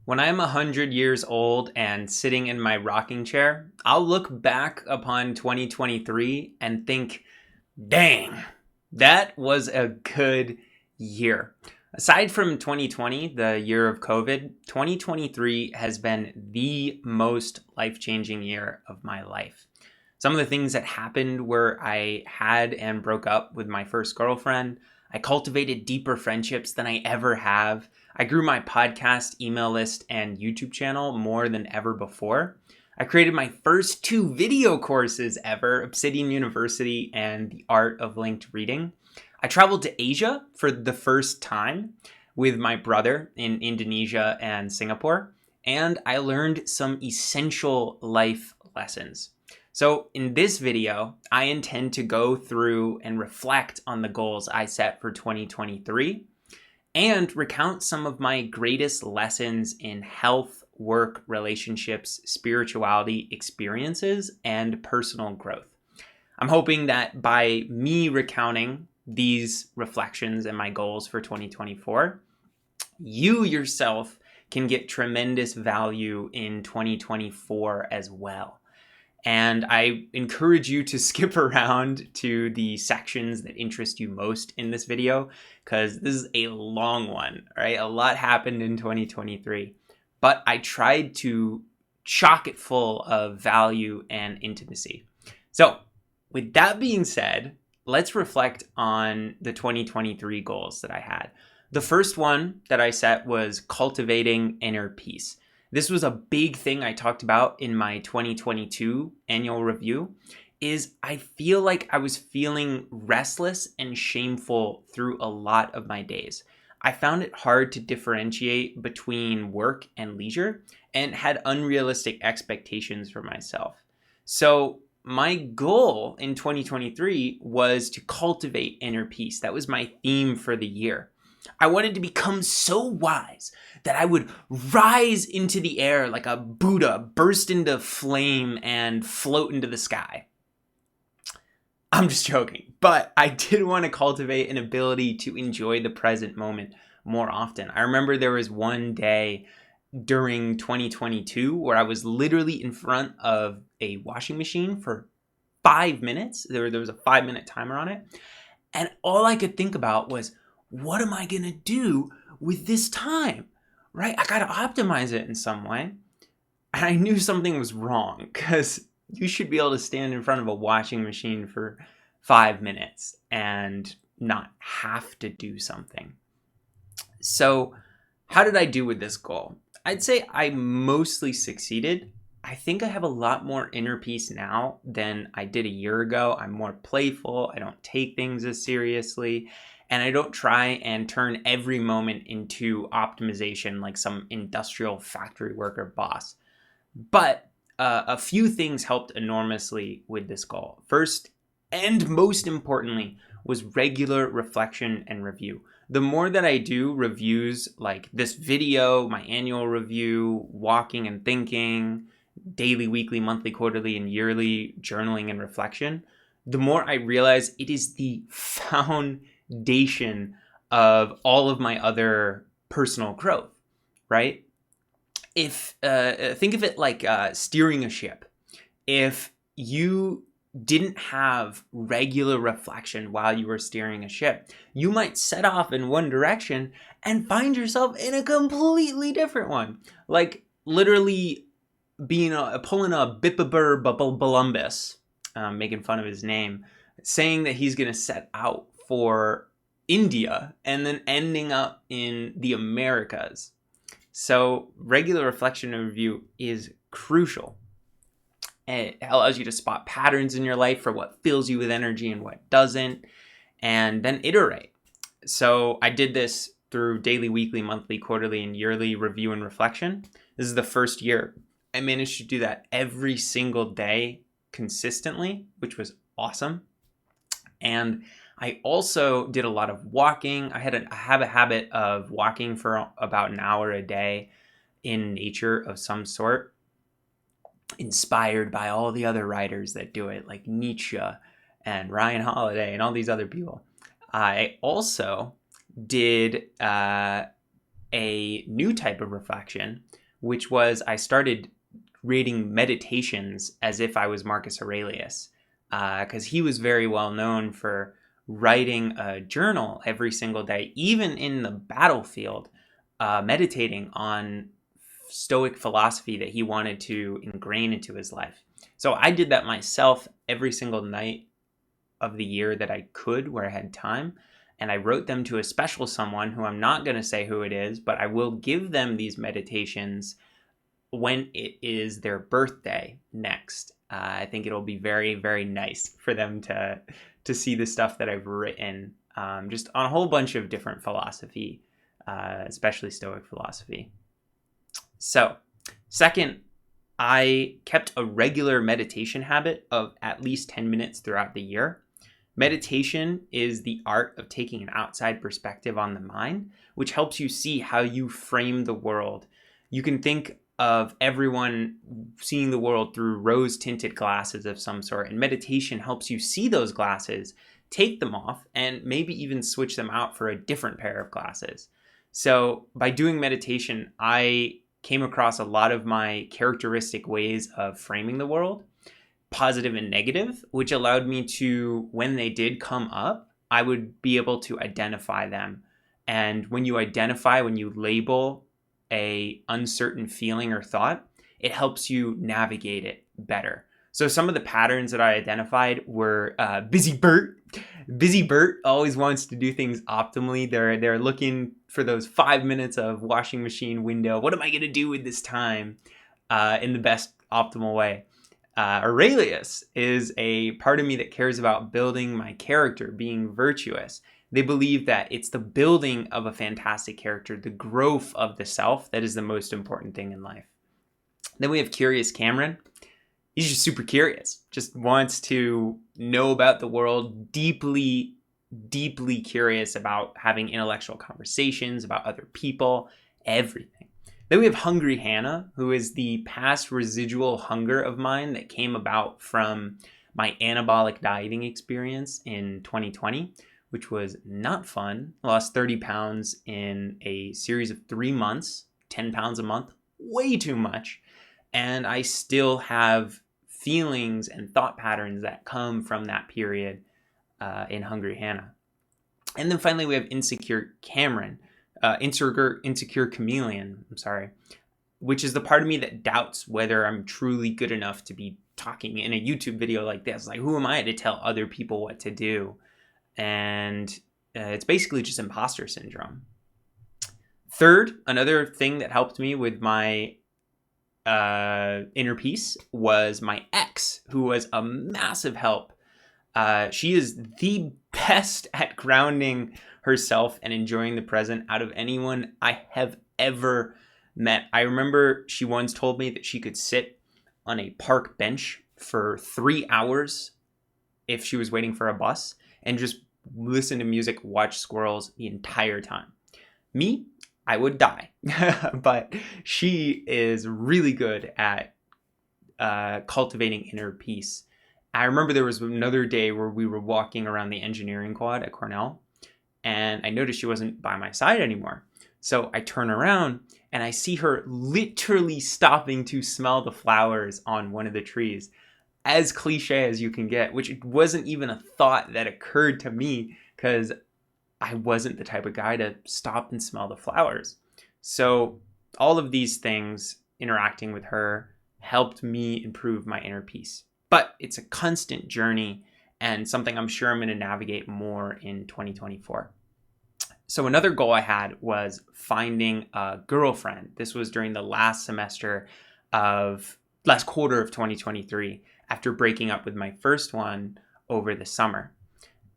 When I'm 100 years old and sitting in my rocking chair, I'll look back upon 2023 and think, dang, that was a good year. Aside from 2020, the year of COVID, 2023 has been the most life-changing year of my life. Some of the things that happened were I had and broke up with my first girlfriend. I cultivated deeper friendships than I ever have. I grew my podcast, email list, and YouTube channel more than ever before. I created my first two video courses ever, Obsidian University and The Art of Linked Reading. I traveled to Asia for the first time with my brother in Indonesia and Singapore, and I learned some essential life lessons. So in this video, I intend to go through and reflect on the goals I set for 2023 and recount some of my greatest lessons in health, work, relationships, spirituality, experiences, and personal growth. I'm hoping that by me recounting these reflections and my goals for 2024, you yourself can get tremendous value in 2024 as well. And I encourage you to skip around to the sections that interest you most in this video, because this is a long one, right? A lot happened in 2023, but I tried to chock it full of value and intimacy. So with that being said, let's reflect on the 2023 goals that I had. The first one that I set was cultivating inner peace. This was a big thing I talked about in my 2022 annual review, is I feel like I was feeling restless and shameful through a lot of my days. I found it hard to differentiate between work and leisure and had unrealistic expectations for myself. So my goal in 2023 was to cultivate inner peace. That was my theme for the year. I wanted to become so wise that I would rise into the air like a Buddha, burst into flame, and float into the sky. I'm just joking, but I did want to cultivate an ability to enjoy the present moment more often. I remember there was one day during 2022 where I was literally in front of a washing machine for 5 minutes. There was a 5-minute timer on it. And all I could think about was, what am I going to do with this time, right? I got to optimize it in some way. And I knew something was wrong, because you should be able to stand in front of a washing machine for 5 minutes and not have to do something. So how did I do with this goal? I'd say I mostly succeeded. I think I have a lot more inner peace now than I did a year ago. I'm more playful. I don't take things as seriously. And I don't try and turn every moment into optimization like some industrial factory worker boss. But a few things helped enormously with this goal. First, and most importantly, was regular reflection and review. The more that I do reviews like this video, my annual review, walking and thinking, daily, weekly, monthly, quarterly, and yearly journaling and reflection, the more I realize it is the foundation of all of my other personal growth, right? If think of it like steering a ship. If you didn't have regular reflection while you were steering a ship, you might set off in one direction and find yourself in a completely different one. Like literally pulling a Bipper Bolumbus, making fun of his name, saying that he's going to set out for India and then ending up in the Americas. So regular reflection and review is crucial. It allows you to spot patterns in your life for what fills you with energy and what doesn't, and then iterate. So I did this through daily, weekly, monthly, quarterly, and yearly review and reflection. This is the first year I managed to do that every single day consistently, which was awesome. And I also did a lot of walking. I have a habit of walking for about an hour a day in nature of some sort, inspired by all the other writers that do it, like Nietzsche and Ryan Holiday and all these other people. I also did a new type of reflection, which was I started reading meditations as if I was Marcus Aurelius, because he was very well known for writing a journal every single day, even in the battlefield, meditating on Stoic philosophy that he wanted to ingrain into his life. So I did that myself every single night of the year that I could, where I had time. And I wrote them to a special someone who I'm not going to say who it is, but I will give them these meditations when it is their birthday next. I think it'll be very, very nice for them to see the stuff that I've written, just on a whole bunch of different philosophy, especially Stoic philosophy. So, second, I kept a regular meditation habit of at least 10 minutes throughout the year. Meditation is the art of taking an outside perspective on the mind, which helps you see how you frame the world. You can think of everyone seeing the world through rose-tinted glasses of some sort, and meditation helps you see those glasses, take them off, and maybe even switch them out for a different pair of glasses. So by doing meditation, I came across a lot of my characteristic ways of framing the world, positive and negative, which allowed me to, when they did come up, I would be able to identify them. And when you label a uncertain feeling or thought, it helps you navigate it better. So some of the patterns that I identified were busy Bert. Busy Bert always wants to do things optimally. They're looking for those 5 minutes of washing machine window. What am I going to do with this time in the best optimal way? Aurelius is a part of me that cares about building my character, being virtuous. They believe that it's the building of a fantastic character, the growth of the self, that is the most important thing in life. Then we have Curious Cameron. He's just super curious, just wants to know about the world, deeply, deeply curious about having intellectual conversations about other people, everything. Then we have Hungry Hannah, who is the past residual hunger of mine that came about from my anabolic dieting experience in 2020, which was not fun. I lost 30 pounds in a series of 3 months, 10 pounds a month, way too much. And I still have feelings and thought patterns that come from that period in Hungry Hannah. And then finally, we have Insecure Cameron, Insecure Chameleon, which is the part of me that doubts whether I'm truly good enough to be talking in a YouTube video like this. Like, who am I to tell other people what to do? And it's basically just imposter syndrome. Third, another thing that helped me with my inner peace was my ex, who was a massive help. She is the best at grounding herself and enjoying the present out of anyone I have ever met. I remember she once told me that she could sit on a park bench for 3 hours if she was waiting for a bus and just listen to music, watch squirrels the entire time. Me, I would die. But she is really good at cultivating inner peace. I remember there was another day where we were walking around the engineering quad at Cornell, and I noticed she wasn't by my side anymore. So I turn around and I see her literally stopping to smell the flowers on one of the trees. As cliche as you can get, which wasn't even a thought that occurred to me because I wasn't the type of guy to stop and smell the flowers. So all of these things interacting with her helped me improve my inner peace. But it's a constant journey and something I'm sure I'm going to navigate more in 2024. So another goal I had was finding a girlfriend. This was during the last quarter of 2023, after breaking up with my first one over the summer.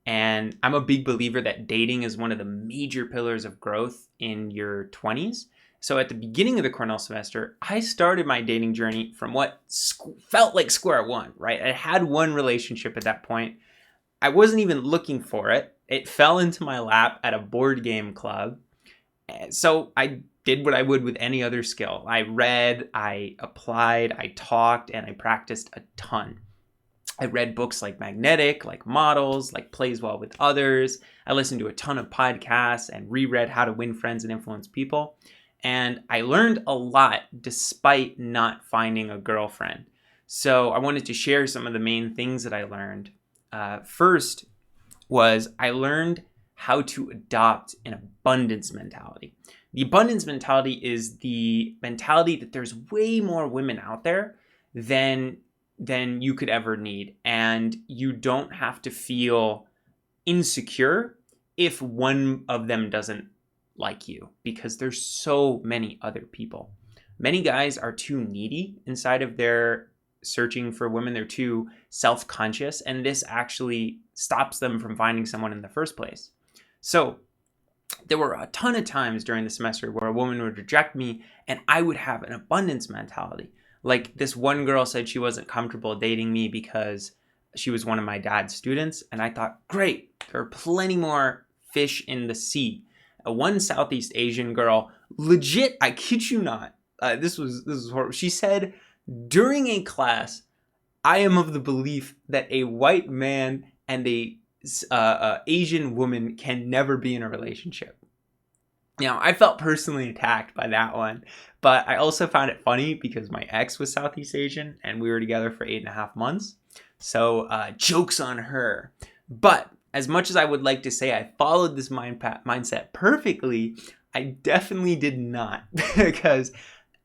And I'm a big believer that dating is one of the major pillars of growth in your 20s. So at the beginning of the Cornell semester, I started my dating journey from what felt like square one, right? I had one relationship at that point. I wasn't even looking for it. It fell into my lap at a board game club. So I did what I would with any other skill. I read, I applied, I talked, and I practiced a ton. I read books like Magnetic, like Models, like Plays Well with Others. I listened to a ton of podcasts and reread How to Win Friends and Influence People. And I learned a lot despite not finding a girlfriend. So I wanted to share some of the main things that I learned. First was I learned how to adopt an abundance mentality. The abundance mentality is the mentality that there's way more women out there than you could ever need. And you don't have to feel insecure if one of them doesn't like you, because there's so many other people. Many guys are too needy inside of their searching for women. They're too self-conscious, and this actually stops them from finding someone in the first place. So there were a ton of times during the semester where a woman would reject me and I would have an abundance mentality. Like, this one girl said she wasn't comfortable dating me because she was one of my dad's students. And I thought, great, there are plenty more fish in the sea. One Southeast Asian girl, legit, I kid you not, this was horrible. She said during a class, I am of the belief that a white man and a Asian woman can never be in a relationship. Now, I felt personally attacked by that one, but I also found it funny because my ex was Southeast Asian and we were together for 8.5 months. So jokes on her. But as much as I would like to say I followed this mindset perfectly, I definitely did not, because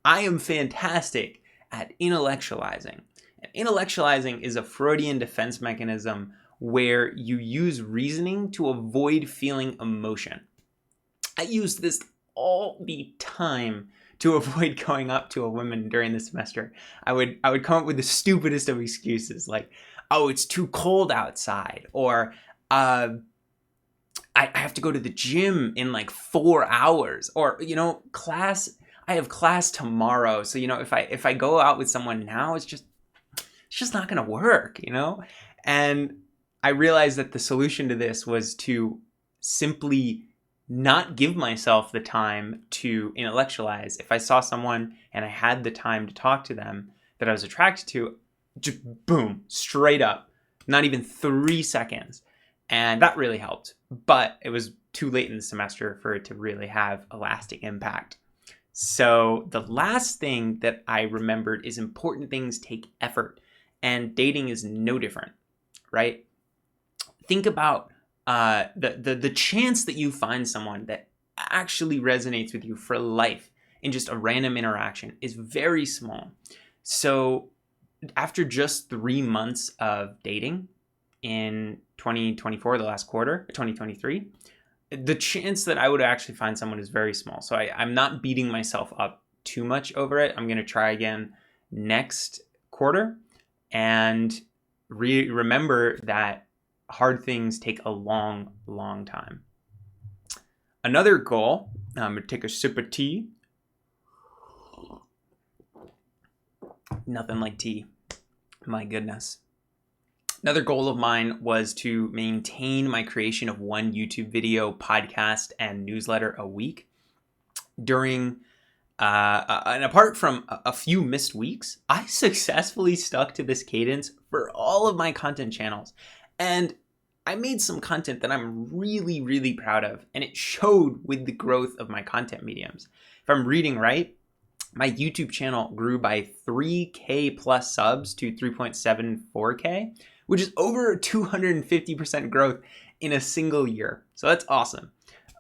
I am fantastic at intellectualizing. And intellectualizing is a Freudian defense mechanism where you use reasoning to avoid feeling emotion. I use this all the time to avoid going up to a woman during the semester. I would come up with the stupidest of excuses, like, oh, it's too cold outside, or I have to go to the gym in like 4 hours, or, I have class tomorrow. So, if I go out with someone now, it's just not going to work, And I realized that the solution to this was to simply not give myself the time to intellectualize. If I saw someone and I had the time to talk to them that I was attracted to, just boom, straight up, not even 3 seconds. And that really helped. But it was too late in the semester for it to really have a lasting impact. So the last thing that I remembered is important things take effort. And dating is no different, right? Think about the chance that you find someone that actually resonates with you for life in just a random interaction is very small. So after just 3 months of dating in 2024, the last quarter, 2023, the chance that I would actually find someone is very small. So I'm not beating myself up too much over it. I'm going to try again next quarter and remember that hard things take a long, long time. Another goal, I'm going to take a sip of tea. Nothing like tea. My goodness. Another goal of mine was to maintain my creation of one YouTube video, podcast, and newsletter a week. During, and apart from a few missed weeks, I successfully stuck to this cadence for all of my content channels. And I made some content that I'm really, really proud of, and it showed with the growth of my content mediums. If I'm reading right, my YouTube channel grew by 3K plus subs to 3.74K, which is over 250% growth in a single year. So that's awesome.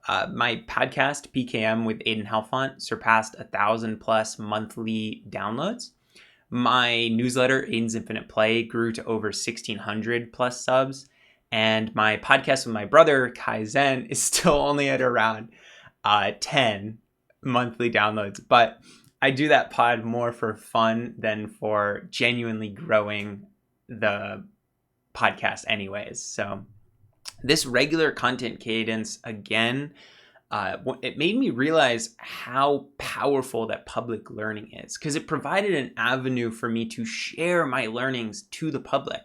My podcast, PKM with Aiden Halfont, surpassed 1,000 plus monthly downloads. My newsletter, Aiden's Infinite Play, grew to over 1,600 plus subs. And my podcast with my brother, Kai Zen, is still only at around 10 monthly downloads. But I do that pod more for fun than for genuinely growing the podcast anyways. So this regular content cadence, again, it made me realize how powerful that public learning is, because it provided an avenue for me to share my learnings to the public.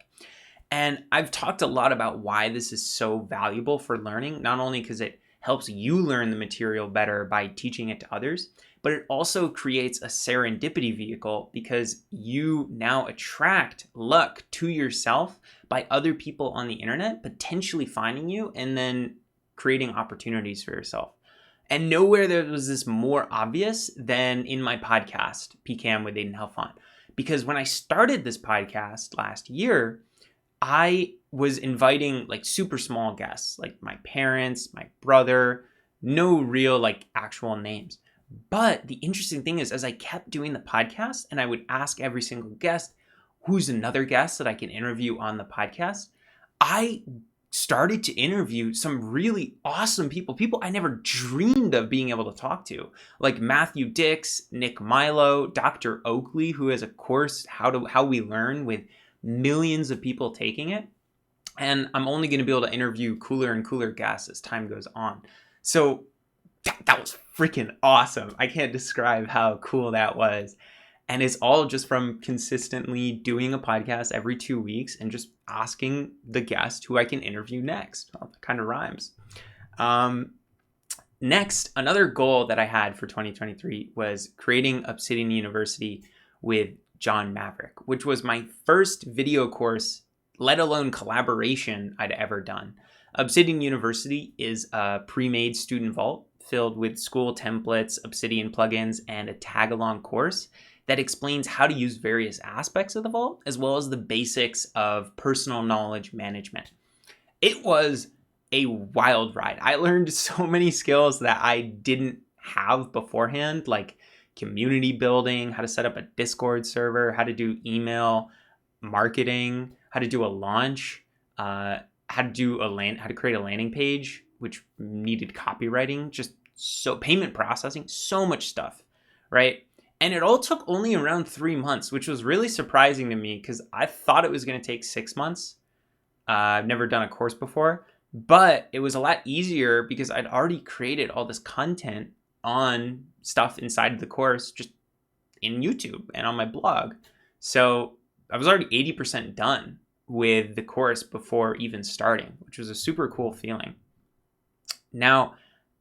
And I've talked a lot about why this is so valuable for learning, not only because it helps you learn the material better by teaching it to others, but it also creates a serendipity vehicle because you now attract luck to yourself by other people on the internet potentially finding you and then creating opportunities for yourself. And nowhere there was this more obvious than in my podcast, PCAM with Aiden Helfont. Because when I started this podcast last year, I was inviting like super small guests, like my parents, my brother, no real like actual names. But the interesting thing is, as I kept doing the podcast and I would ask every single guest, who's another guest that I can interview on the podcast, I started to interview some really awesome people I never dreamed of being able to talk to, like Matthew Dix, Nick Milo, Dr. Oakley, who has a course, How We Learn, with millions of people taking it. And I'm only going to be able to interview cooler and cooler guests as time goes on. So that was freaking awesome. I can't describe how cool that was. And it's all just from consistently doing a podcast every 2 weeks and just asking the guest who I can interview next. Well, that kind of rhymes. Next, another goal that I had for 2023 was creating Obsidian University with John Maverick, which was my first video course, let alone collaboration, I'd ever done. Obsidian University is a pre-made student vault filled with school templates, Obsidian plugins, and a tag-along course that explains how to use various aspects of the vault, as well as the basics of personal knowledge management. It was a wild ride. I learned so many skills that I didn't have beforehand, like community building, how to set up a Discord server, how to do email marketing, how to do a launch, how to create a landing page, which needed copywriting, just so payment processing, so much stuff, right? And it all took only around 3 months, which was really surprising to me because I thought it was going to take 6 months. I've never done a course before, but it was a lot easier because I'd already created all this content on stuff inside the course, just in YouTube and on my blog. So I was already 80% done with the course before even starting, which was a super cool feeling. Now,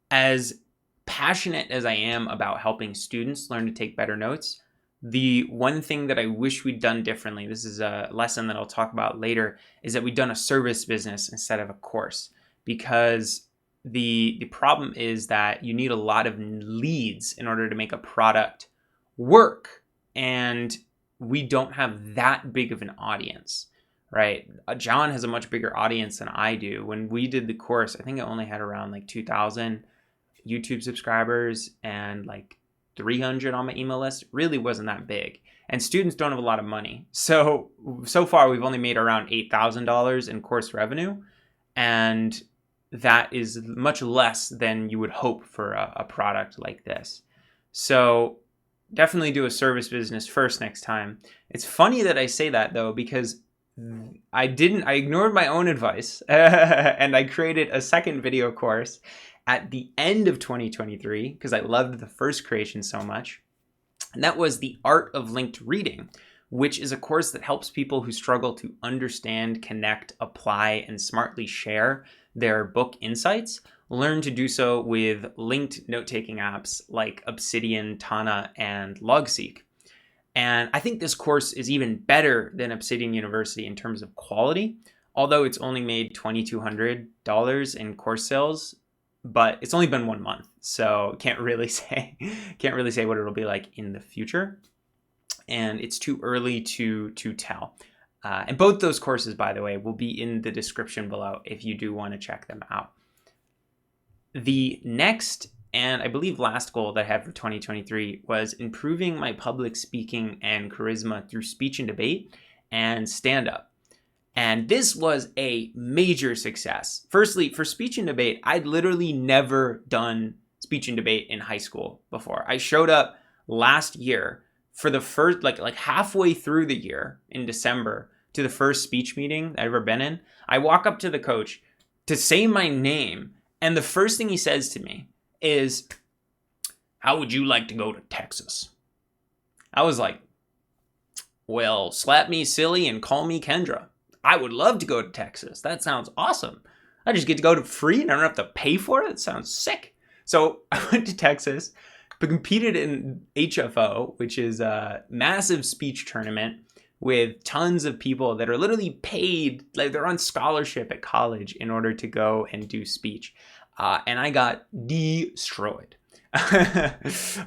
as passionate as I am about helping students learn to take better notes, the one thing that I wish we'd done differently, this is a lesson that I'll talk about later, is that we'd done a service business instead of a course. Because the problem is that you need a lot of leads in order to make a product work. And we don't have that big of an audience, right? John has a much bigger audience than I do. When we did the course, I think I only had around like 2,000 YouTube subscribers and like 300 on my email list. Really wasn't that big. And students don't have a lot of money. So far we've only made around $8,000 in course revenue. And that is much less than you would hope for a product like this. So definitely do a service business first next time. It's funny that I say that though, because I ignored my own advice and I created a second video course at the end of 2023 because I loved the first creation so much. And that was The Art of Linked Reading, which is a course that helps people who struggle to understand, connect, apply, and smartly share their book insights learn to do so with linked note-taking apps like Obsidian, Tana, and Logseek. And I think this course is even better than Obsidian University in terms of quality, although it's only made $2,200 in course sales, but it's only been 1 month, so can't really say what it'll be like in the future. And it's too early to tell. And both those courses, by the way, will be in the description below if you do want to check them out. The next and I believe last goal that I had for 2023 was improving my public speaking and charisma through speech and debate and stand-up. And this was a major success. Firstly, for speech and debate, I'd literally never done speech and debate in high school before. I showed up last year for the first, like halfway through the year in December to the first speech meeting I've ever been in. I walk up to the coach to say my name, and the first thing he says to me is, "How would you like to go to Texas?" I was like, well, slap me silly and call me Kendra. I would love to go to Texas. That sounds awesome. I just get to go to free and I don't have to pay for it. It sounds sick. So I went to Texas, but competed in HFO, which is a massive speech tournament with tons of people that are literally paid, like they're on scholarship at college in order to go and do speech. And I got destroyed. I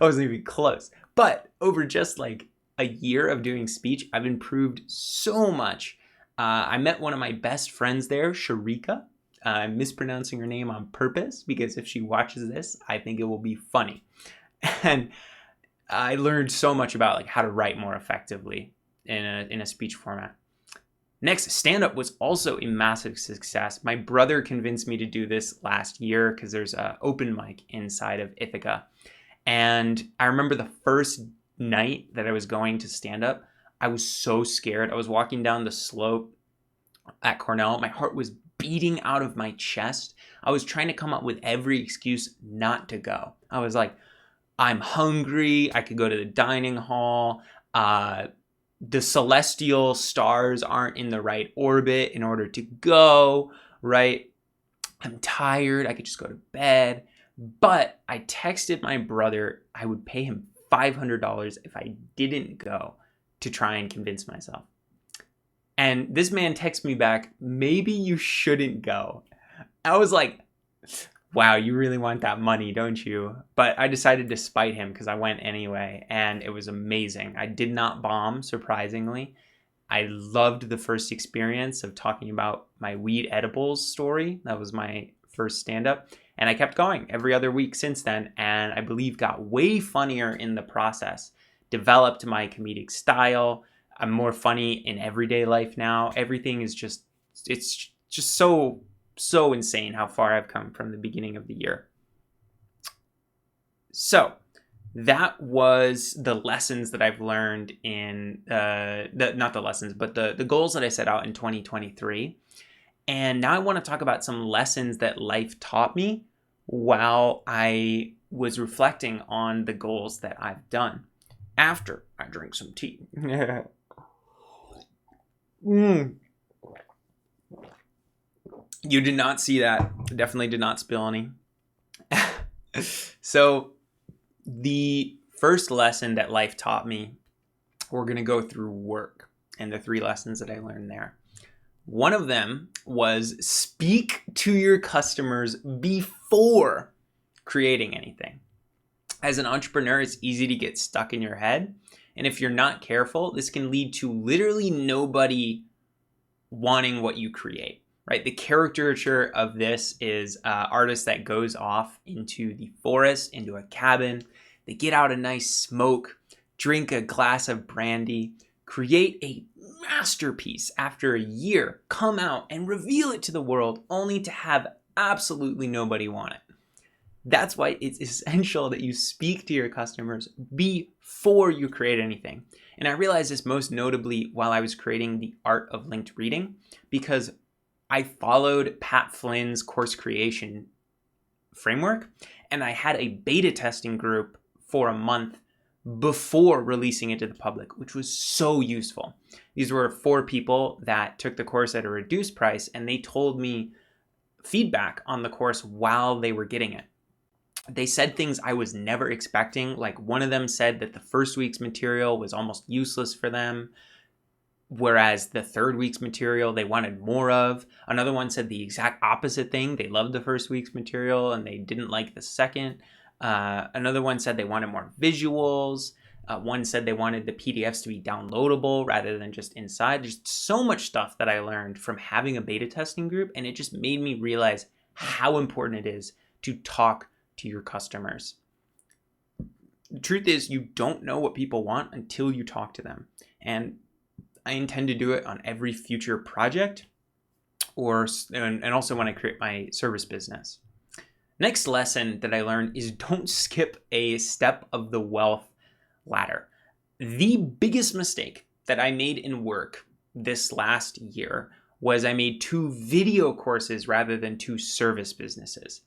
wasn't even close. But over just like a year of doing speech, I've improved so much. I met one of my best friends there, Sharika. I'm mispronouncing her name on purpose because if she watches this, I think it will be funny. And I learned so much about like how to write more effectively in a speech format. Next, stand-up was also a massive success. My brother convinced me to do this last year because there's an open mic inside of Ithaca. And I remember the first night that I was going to stand-up, I was so scared. I was walking down the slope at Cornell. My heart was beating out of my chest. I was trying to come up with every excuse not to go. I was like, I'm hungry. I could go to the dining hall. The celestial stars aren't in the right orbit in order to go, right? I'm tired. I could just go to bed. But I texted my brother I would pay him $500 if I didn't go to try and convince myself. And this man texted me back, maybe you shouldn't go. I was like, wow, you really want that money, don't you? But I decided to spite him because I went anyway, and it was amazing. I did not bomb, surprisingly. I loved the first experience of talking about my weed edibles story. That was my first stand-up. And I kept going every other week since then, and I believe got way funnier in the process. Developed my comedic style. I'm more funny in everyday life now. Everything is just, it's just so insane how far I've come from the beginning of the year. So that was the lessons that I've learned in, not the lessons, but the goals that I set out in 2023. And now I want to talk about some lessons that life taught me while I was reflecting on the goals that I've done after I drink some tea. You did not see that. Definitely did not spill any. So the first lesson that life taught me, we're going to go through work and the 3 lessons that I learned there. One of them was speak to your customers before creating anything. As an entrepreneur, it's easy to get stuck in your head. And if you're not careful, this can lead to literally nobody wanting what you create, right? The caricature of this is an artist that goes off into the forest, into a cabin. They get out a nice smoke, drink a glass of brandy, create a masterpiece after a year, come out and reveal it to the world only to have absolutely nobody want it. That's why it's essential that you speak to your customers before you create anything. And I realized this most notably while I was creating the art of linked reading, because I followed Pat Flynn's course creation framework, and I had a beta testing group for a month before releasing it to the public, which was so useful. These were 4 people that took the course at a reduced price, and they told me feedback on the course while they were getting it. They said things I was never expecting. Like one of them said that the first week's material was almost useless for them, whereas the third week's material they wanted more of. Another one said the exact opposite thing. They loved the first week's material and they didn't like the second. Another one said they wanted more visuals. One said they wanted the PDFs to be downloadable rather than just inside. There's so much stuff that I learned from having a beta testing group, and it just made me realize how important it is to talk to your customers. The truth is, you don't know what people want until you talk to them. And I intend to do it on every future project and also when I create my service business. Next lesson that I learned is don't skip a step of the wealth ladder. The biggest mistake that I made in work this last year was I made 2 video courses rather than 2 service businesses.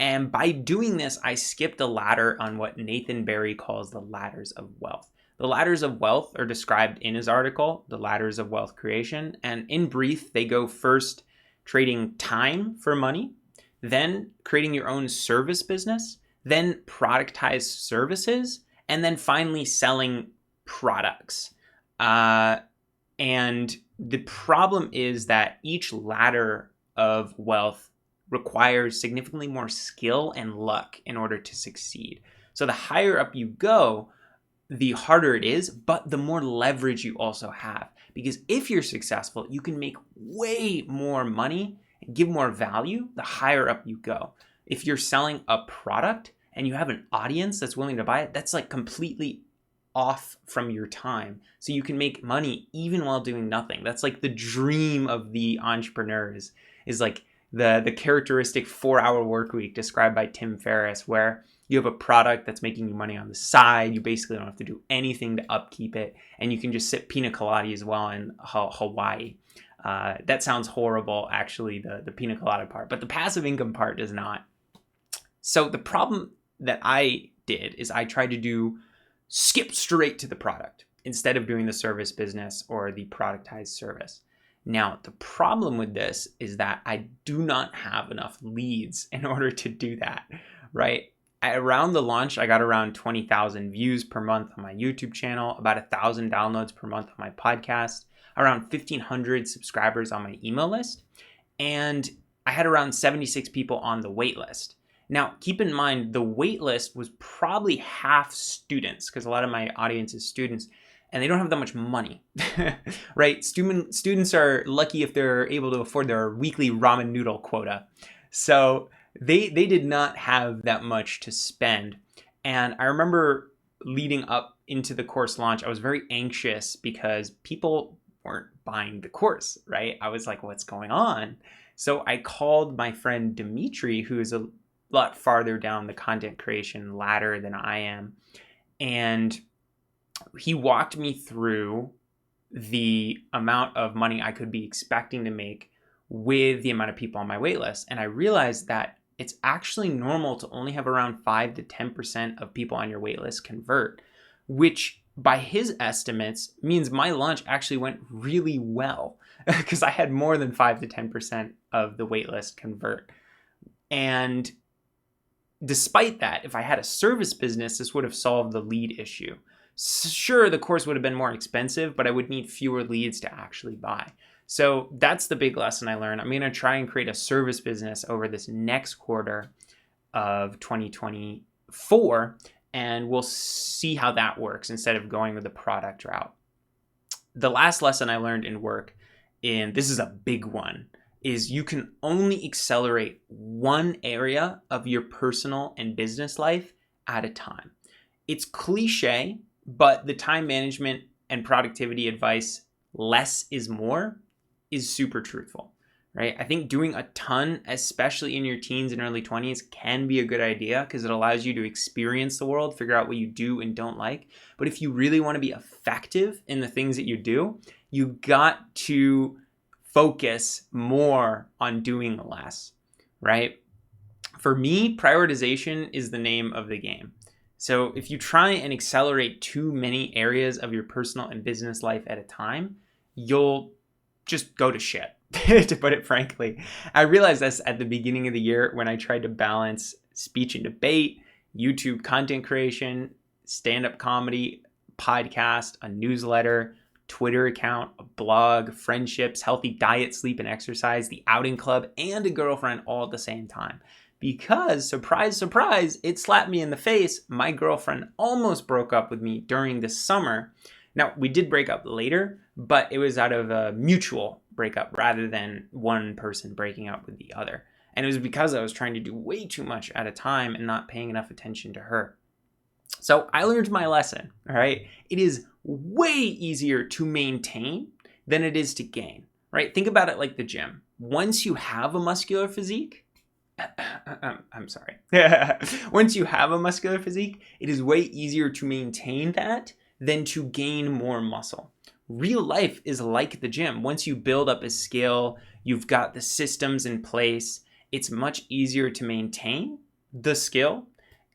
And by doing this, I skipped a ladder on what Nathan Barry calls the ladders of wealth. The ladders of wealth are described in his article, The Ladders of Wealth Creation. And in brief, they go first trading time for money, then creating your own service business, then productized services, and then finally selling products. And the problem is that each ladder of wealth requires significantly more skill and luck in order to succeed. So the higher up you go, the harder it is, but the more leverage you also have. Because if you're successful, you can make way more money and give more value the higher up you go. If you're selling a product and you have an audience that's willing to buy it, that's like completely off from your time. So you can make money even while doing nothing. That's like the dream of the entrepreneurs, is like the characteristic 4-hour work week described by Tim Ferriss, where you have a product that's making you money on the side. You basically don't have to do anything to upkeep it. And you can just sip pina colada as well in Hawaii. That sounds horrible, actually, the pina colada part. But the passive income part does not. So the problem that I did is I tried to skip straight to the product instead of doing the service business or the productized service. Now, the problem with this is that I do not have enough leads in order to do that, right? Around the launch, I got around 20,000 views per month on my YouTube channel, about 1,000 downloads per month on my podcast, around 1,500 subscribers on my email list, and I had around 76 people on the wait list. Now, keep in mind, the wait list was probably half students, because a lot of my audience is students, and they don't have that much money, right? Students are lucky if they're able to afford their weekly ramen noodle quota. So they did not have that much to spend. And I remember leading up into the course launch, I was very anxious because people weren't buying the course, right? I was like, what's going on? So I called my friend Dimitri, who is a lot farther down the content creation ladder than I am. And he walked me through the amount of money I could be expecting to make with the amount of people on my waitlist. And I realized that it's actually normal to only have around 5 to 10% of people on your waitlist convert, which by his estimates means my launch actually went really well because I had more than 5 to 10% of the waitlist convert. And despite that, if I had a service business, this would have solved the lead issue. Sure, the course would have been more expensive, but I would need fewer leads to actually buy. So that's the big lesson I learned. I'm going to try and create a service business over this next quarter of 2024, and we'll see how that works instead of going with the product route. The last lesson I learned in work, and this is a big one, is you can only accelerate one area of your personal and business life at a time. It's cliche, but the time management and productivity advice, less is more, is super truthful, right? I think doing a ton, especially in your teens and early 20s, can be a good idea because it allows you to experience the world, figure out what you do and don't like. But if you really want to be effective in the things that you do, you got to focus more on doing less, right? For me, prioritization is the name of the game. So if you try and accelerate too many areas of your personal and business life at a time, you'll just go to shit, to put it frankly. I realized this at the beginning of the year when I tried to balance speech and debate, YouTube content creation, stand-up comedy, podcast, a newsletter, Twitter account, a blog, friendships, healthy diet, sleep, and exercise, the outing club, and a girlfriend all at the same time. Because, surprise, surprise, it slapped me in the face. My girlfriend almost broke up with me during the summer. Now, we did break up later, but it was out of a mutual breakup rather than one person breaking up with the other. And it was because I was trying to do way too much at a time and not paying enough attention to her. So I learned my lesson, all right? It is way easier to maintain than it is to gain, right? Think about it like the gym. Once you have a muscular physique, I'm sorry. Once you have a muscular physique, it is way easier to maintain that than to gain more muscle. Real life is like the gym. Once you build up a skill, you've got the systems in place, it's much easier to maintain the skill,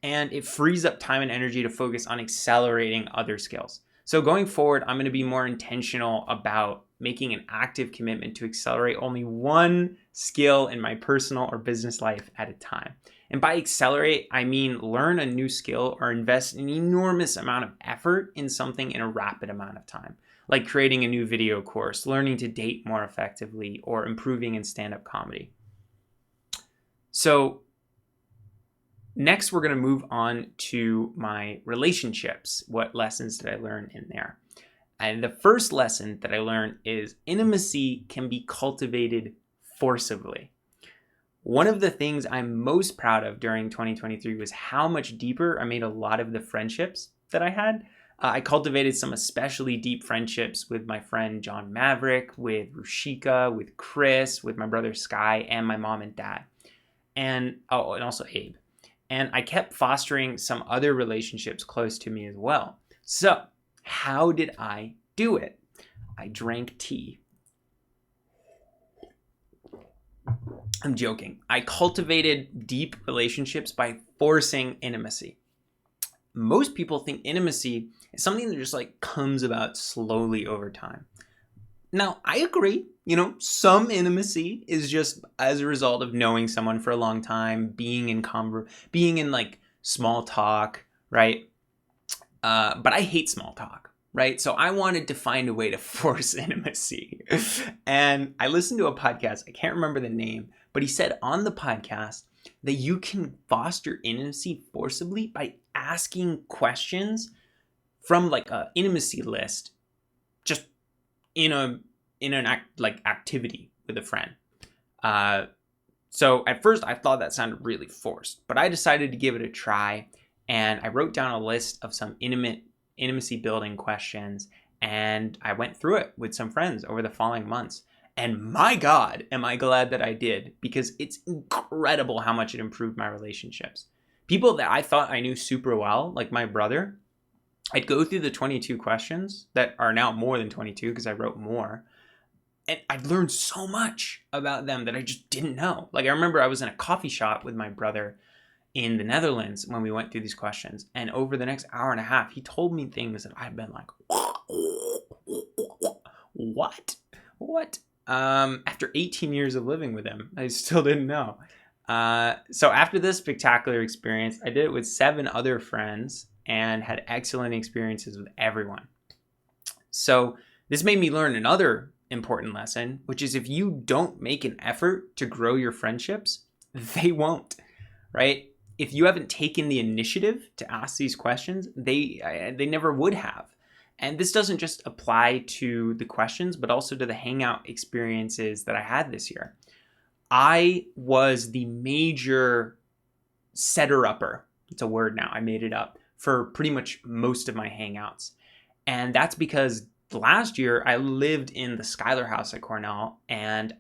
and it frees up time and energy to focus on accelerating other skills. So going forward, I'm going to be more intentional about making an active commitment to accelerate only one skill in my personal or business life at a time. And by accelerate, I mean learn a new skill or invest an enormous amount of effort in something in a rapid amount of time, like creating a new video course, learning to date more effectively, or improving in stand-up comedy. So next, we're going to move on to my relationships. What lessons did I learn in there? And the first lesson that I learned is intimacy can be cultivated forcibly. One of the things I'm most proud of during 2023 was how much deeper I made a lot of the friendships that I had. I cultivated some especially deep friendships with my friend John Maverick, with Rushika, with Chris, with my brother Sky, and my mom and dad. And also Abe. And I kept fostering some other relationships close to me as well. So, how did I do it? I drank tea. I'm joking. I cultivated deep relationships by forcing intimacy. Most people think intimacy is something that just like comes about slowly over time. Now, I agree. Some intimacy is just as a result of knowing someone for a long time, being in like small talk, right? But I hate small talk, right? So I wanted to find a way to force intimacy. And I listened to a podcast, I can't remember the name, but he said on the podcast that you can foster intimacy forcibly by asking questions from like an intimacy list, just in an activity with a friend. So at first I thought that sounded really forced, but I decided to give it a try, and I wrote down a list of some intimacy building questions, and I went through it with some friends over the following months. And my God, am I glad that I did, because it's incredible how much it improved my relationships. People that I thought I knew super well, like my brother, I'd go through the 22 questions that are now more than 22 because I wrote more. And I'd learned so much about them that I just didn't know. Like I remember I was in a coffee shop with my brother in the Netherlands when we went through these questions. And over the next hour and a half, he told me things that I've been like, what? After 18 years of living with him, I still didn't know. So after this spectacular experience, I did it with 7 other friends and had excellent experiences with everyone. So this made me learn another important lesson, which is if you don't make an effort to grow your friendships, they won't, right? If you haven't taken the initiative to ask these questions, they never would have. And this doesn't just apply to the questions, but also to the hangout experiences that I had this year. I was the major setter-upper. It's a word now. I made it up for pretty much most of my hangouts. And that's because last year I lived in the Schuyler House at Cornell, and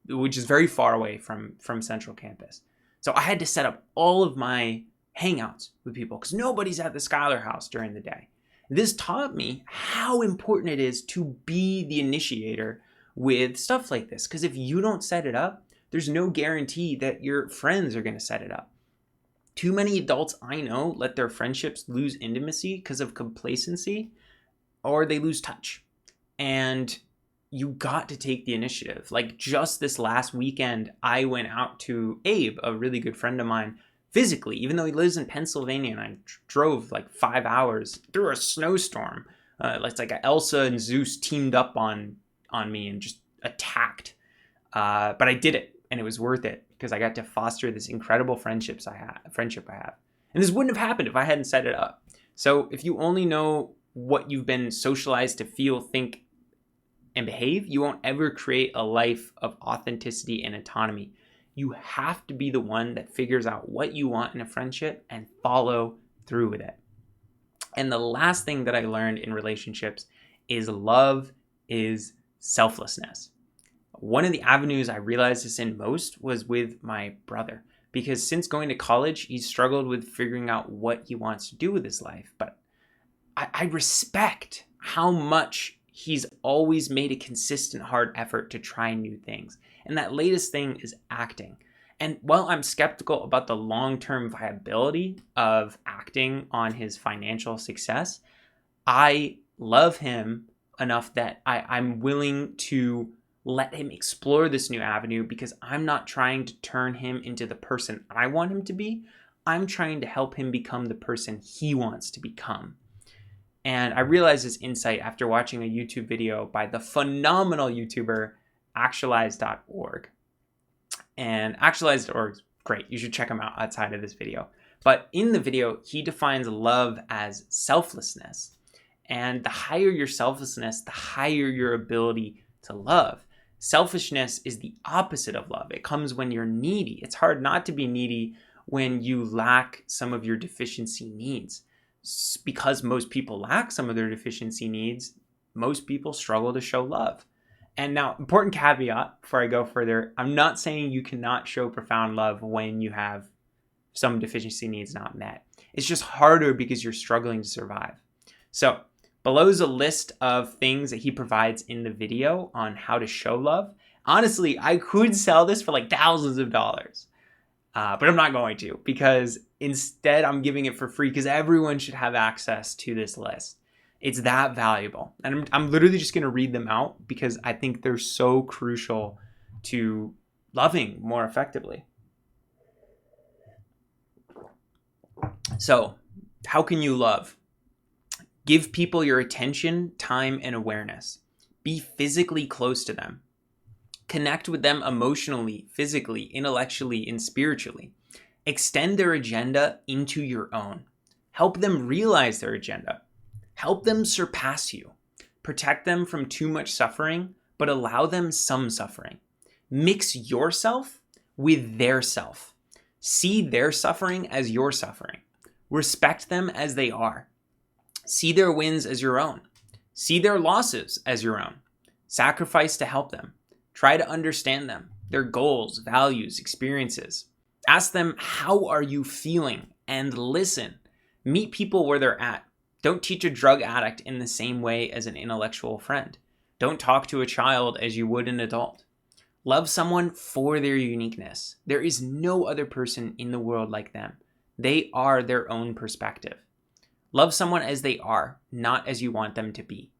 which is very far away from Central Campus. So I had to set up all of my hangouts with people because nobody's at the Schuyler House during the day. This taught me how important it is to be the initiator with stuff like this. Because if you don't set it up, there's no guarantee that your friends are going to set it up. Too many adults I know let their friendships lose intimacy because of complacency, or they lose touch. And you got to take the initiative. Like just this last weekend, I went out to Abe, a really good friend of mine, physically, even though he lives in Pennsylvania, and I drove like 5 hours through a snowstorm. It's like Elsa and Zeus teamed up on me and just attacked. But I did it, and it was worth it because I got to foster this incredible friendship I have. And this wouldn't have happened if I hadn't set it up. So if you only know what you've been socialized to feel, think, and behave, you won't ever create a life of authenticity and autonomy. You have to be the one that figures out what you want in a friendship and follow through with it. And the last thing that I learned in relationships is love is selflessness. One of the avenues I realized this in most was with my brother, because since going to college, he's struggled with figuring out what he wants to do with his life. But I respect how much he's always made a consistent hard effort to try new things. And that latest thing is acting. And while I'm skeptical about the long-term viability of acting on his financial success, I love him enough that I'm willing to let him explore this new avenue, because I'm not trying to turn him into the person I want him to be. I'm trying to help him become the person he wants to become. And I realized this insight after watching a YouTube video by the phenomenal YouTuber actualize.org. And actualize.org is great. You should check him out outside of this video. But in the video, he defines love as selflessness. And the higher your selflessness, the higher your ability to love. Selfishness is the opposite of love. It comes when you're needy. It's hard not to be needy when you lack some of your deficiency needs. Because most people lack some of their deficiency needs, most people struggle to show love. And now, important caveat before I go further, I'm not saying you cannot show profound love when you have some deficiency needs not met. It's just harder because you're struggling to survive. So below is a list of things that he provides in the video on how to show love. Honestly, I could sell this for like thousands of dollars, but I'm not going to, because instead I'm giving it for free because everyone should have access to this list. It's that valuable. And I'm literally just going to read them out because I think they're so crucial to loving more effectively. So, how can you love? Give people your attention, time, and awareness. Be physically close to them. Connect with them emotionally, physically, intellectually, and spiritually. Extend their agenda into your own. Help them realize their agenda. Help them surpass you. Protect them from too much suffering, but allow them some suffering. Mix yourself with their self. See their suffering as your suffering. Respect them as they are. See their wins as your own. See their losses as your own. Sacrifice to help them. Try to understand them, their goals, values, experiences. Ask them, how are you feeling? And listen. Meet people where they're at. Don't teach a drug addict in the same way as an intellectual friend. Don't talk to a child as you would an adult. Love someone for their uniqueness. There is no other person in the world like them. They are their own perspective. Love someone as they are, not as you want them to be.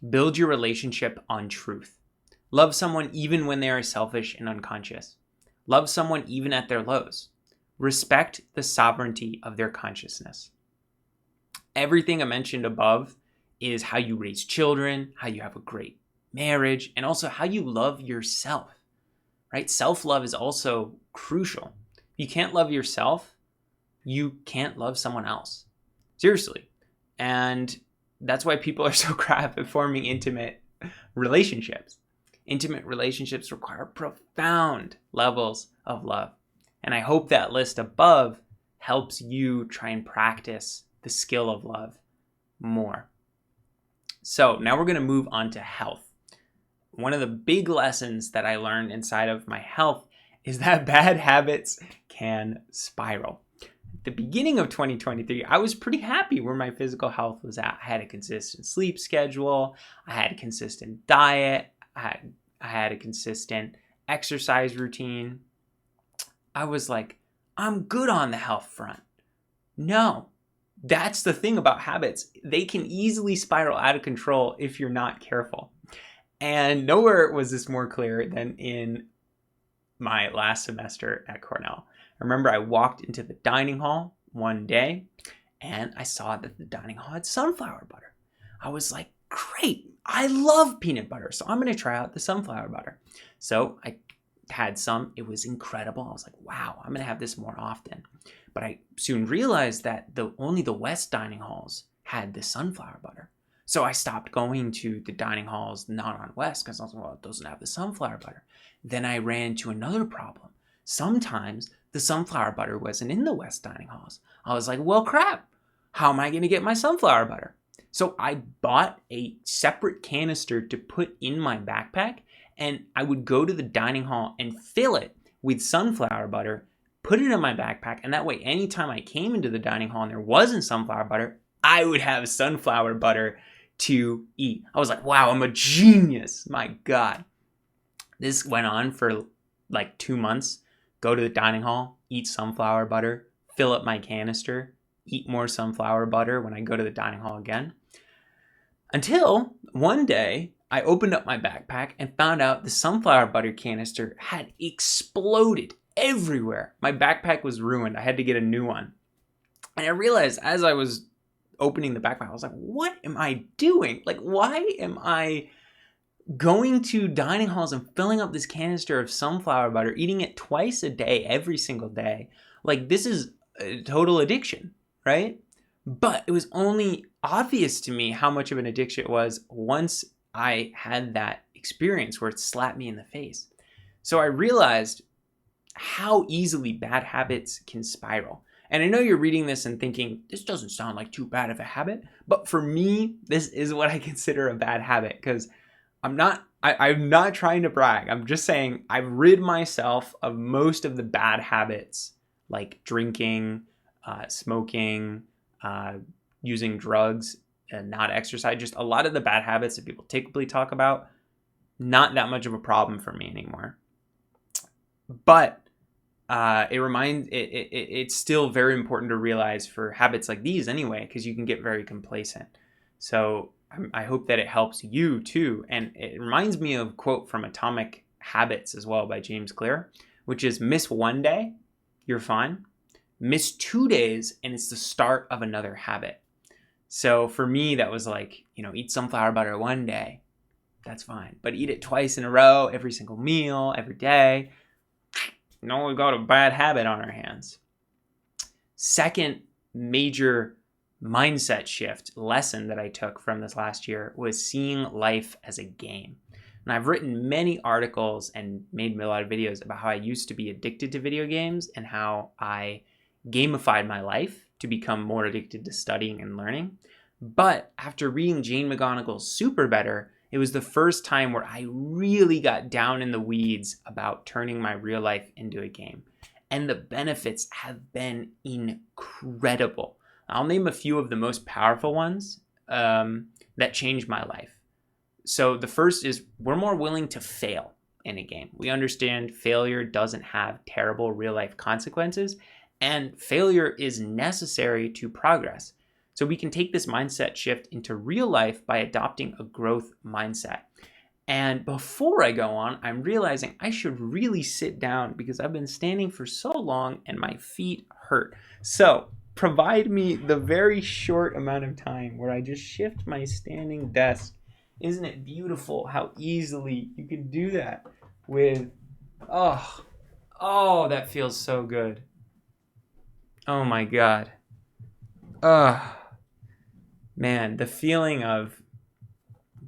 Build your relationship on truth. Love someone even when they are selfish and unconscious. Love someone even at their lows. Respect the sovereignty of their consciousness. Everything I mentioned above is how you raise children, how you have a great marriage, and also how you love yourself, right? Self-love is also crucial. If you can't love yourself, you can't love someone else. Seriously. And that's why people are so crap at forming intimate relationships. Intimate relationships require profound levels of love. And I hope that list above helps you try and practice the skill of love more. So now we're going to move on to health. One of the big lessons that I learned inside of my health is that bad habits can spiral. At the beginning of 2023, I was pretty happy where my physical health was at. I had a consistent sleep schedule. I had a consistent diet. I had a consistent exercise routine. I was like, I'm good on the health front. No. That's the thing about habits. They can easily spiral out of control if you're not careful. And nowhere was this more clear than in my last semester at Cornell. I remember I walked into the dining hall one day and I saw that the dining hall had sunflower butter. I was like, great, I love peanut butter, so I'm going to try out the sunflower butter. So I had some. It was incredible. I was like, wow, I'm going to have this more often. But I soon realized that only the West dining halls had the sunflower butter. So I stopped going to the dining halls not on West because I was like, well, it doesn't have the sunflower butter. Then I ran into another problem. Sometimes the sunflower butter wasn't in the West dining halls. I was like, well, crap. How am I going to get my sunflower butter? So I bought a separate canister to put in my backpack, and I would go to the dining hall and fill it with sunflower butter, put it in my backpack, and that way anytime I came into the dining hall and there wasn't sunflower butter, I would have sunflower butter to eat. I was like, wow, I'm a genius. My God. This went on for like 2 months. Go to the dining hall, eat sunflower butter, fill up my canister, eat more sunflower butter when I go to the dining hall again. Until one day I opened up my backpack and found out the sunflower butter canister had exploded everywhere. My backpack was ruined. I had to get a new one. And I realized as I was opening the backpack, I was like, what am I doing? Like, why am I going to dining halls and filling up this canister of sunflower butter, eating it twice a day, every single day? Like, this is a total addiction, right? But it was only obvious to me how much of an addiction it was once I had that experience where it slapped me in the face. So I realized how easily bad habits can spiral. And I know you're reading this and thinking, this doesn't sound like too bad of a habit. But for me, this is what I consider a bad habit, because I'm not trying to brag. I'm just saying I've rid myself of most of the bad habits, like drinking, smoking, using drugs, and not exercise. Just a lot of the bad habits that people typically talk about, not that much of a problem for me anymore. But it's still very important to realize for habits like these anyway, because you can get very complacent. So I hope that it helps you too. And it reminds me of a quote from Atomic Habits as well by James Clear, which is, miss one day, you're fine. Miss 2 days, and it's the start of another habit. So for me, that was like, eat sunflower butter one day. That's fine. But eat it twice in a row, every single meal, every day. We've got a bad habit on our hands. Second major mindset shift lesson that I took from this last year was seeing life as a game. And I've written many articles and made a lot of videos about how I used to be addicted to video games and how I gamified my life to become more addicted to studying and learning. But after reading Jane McGonigal's Super Better, it was the first time where I really got down in the weeds about turning my real life into a game. And the benefits have been incredible. I'll name a few of the most powerful ones that changed my life. So the first is, we're more willing to fail in a game. We understand failure doesn't have terrible real life consequences, and failure is necessary to progress. So we can take this mindset shift into real life by adopting a growth mindset. And before I go on, I'm realizing I should really sit down because I've been standing for so long and my feet hurt. So provide me the very short amount of time where I just shift my standing desk. Isn't it beautiful how easily you can do that with, that feels so good. Oh my God. Man, the feeling of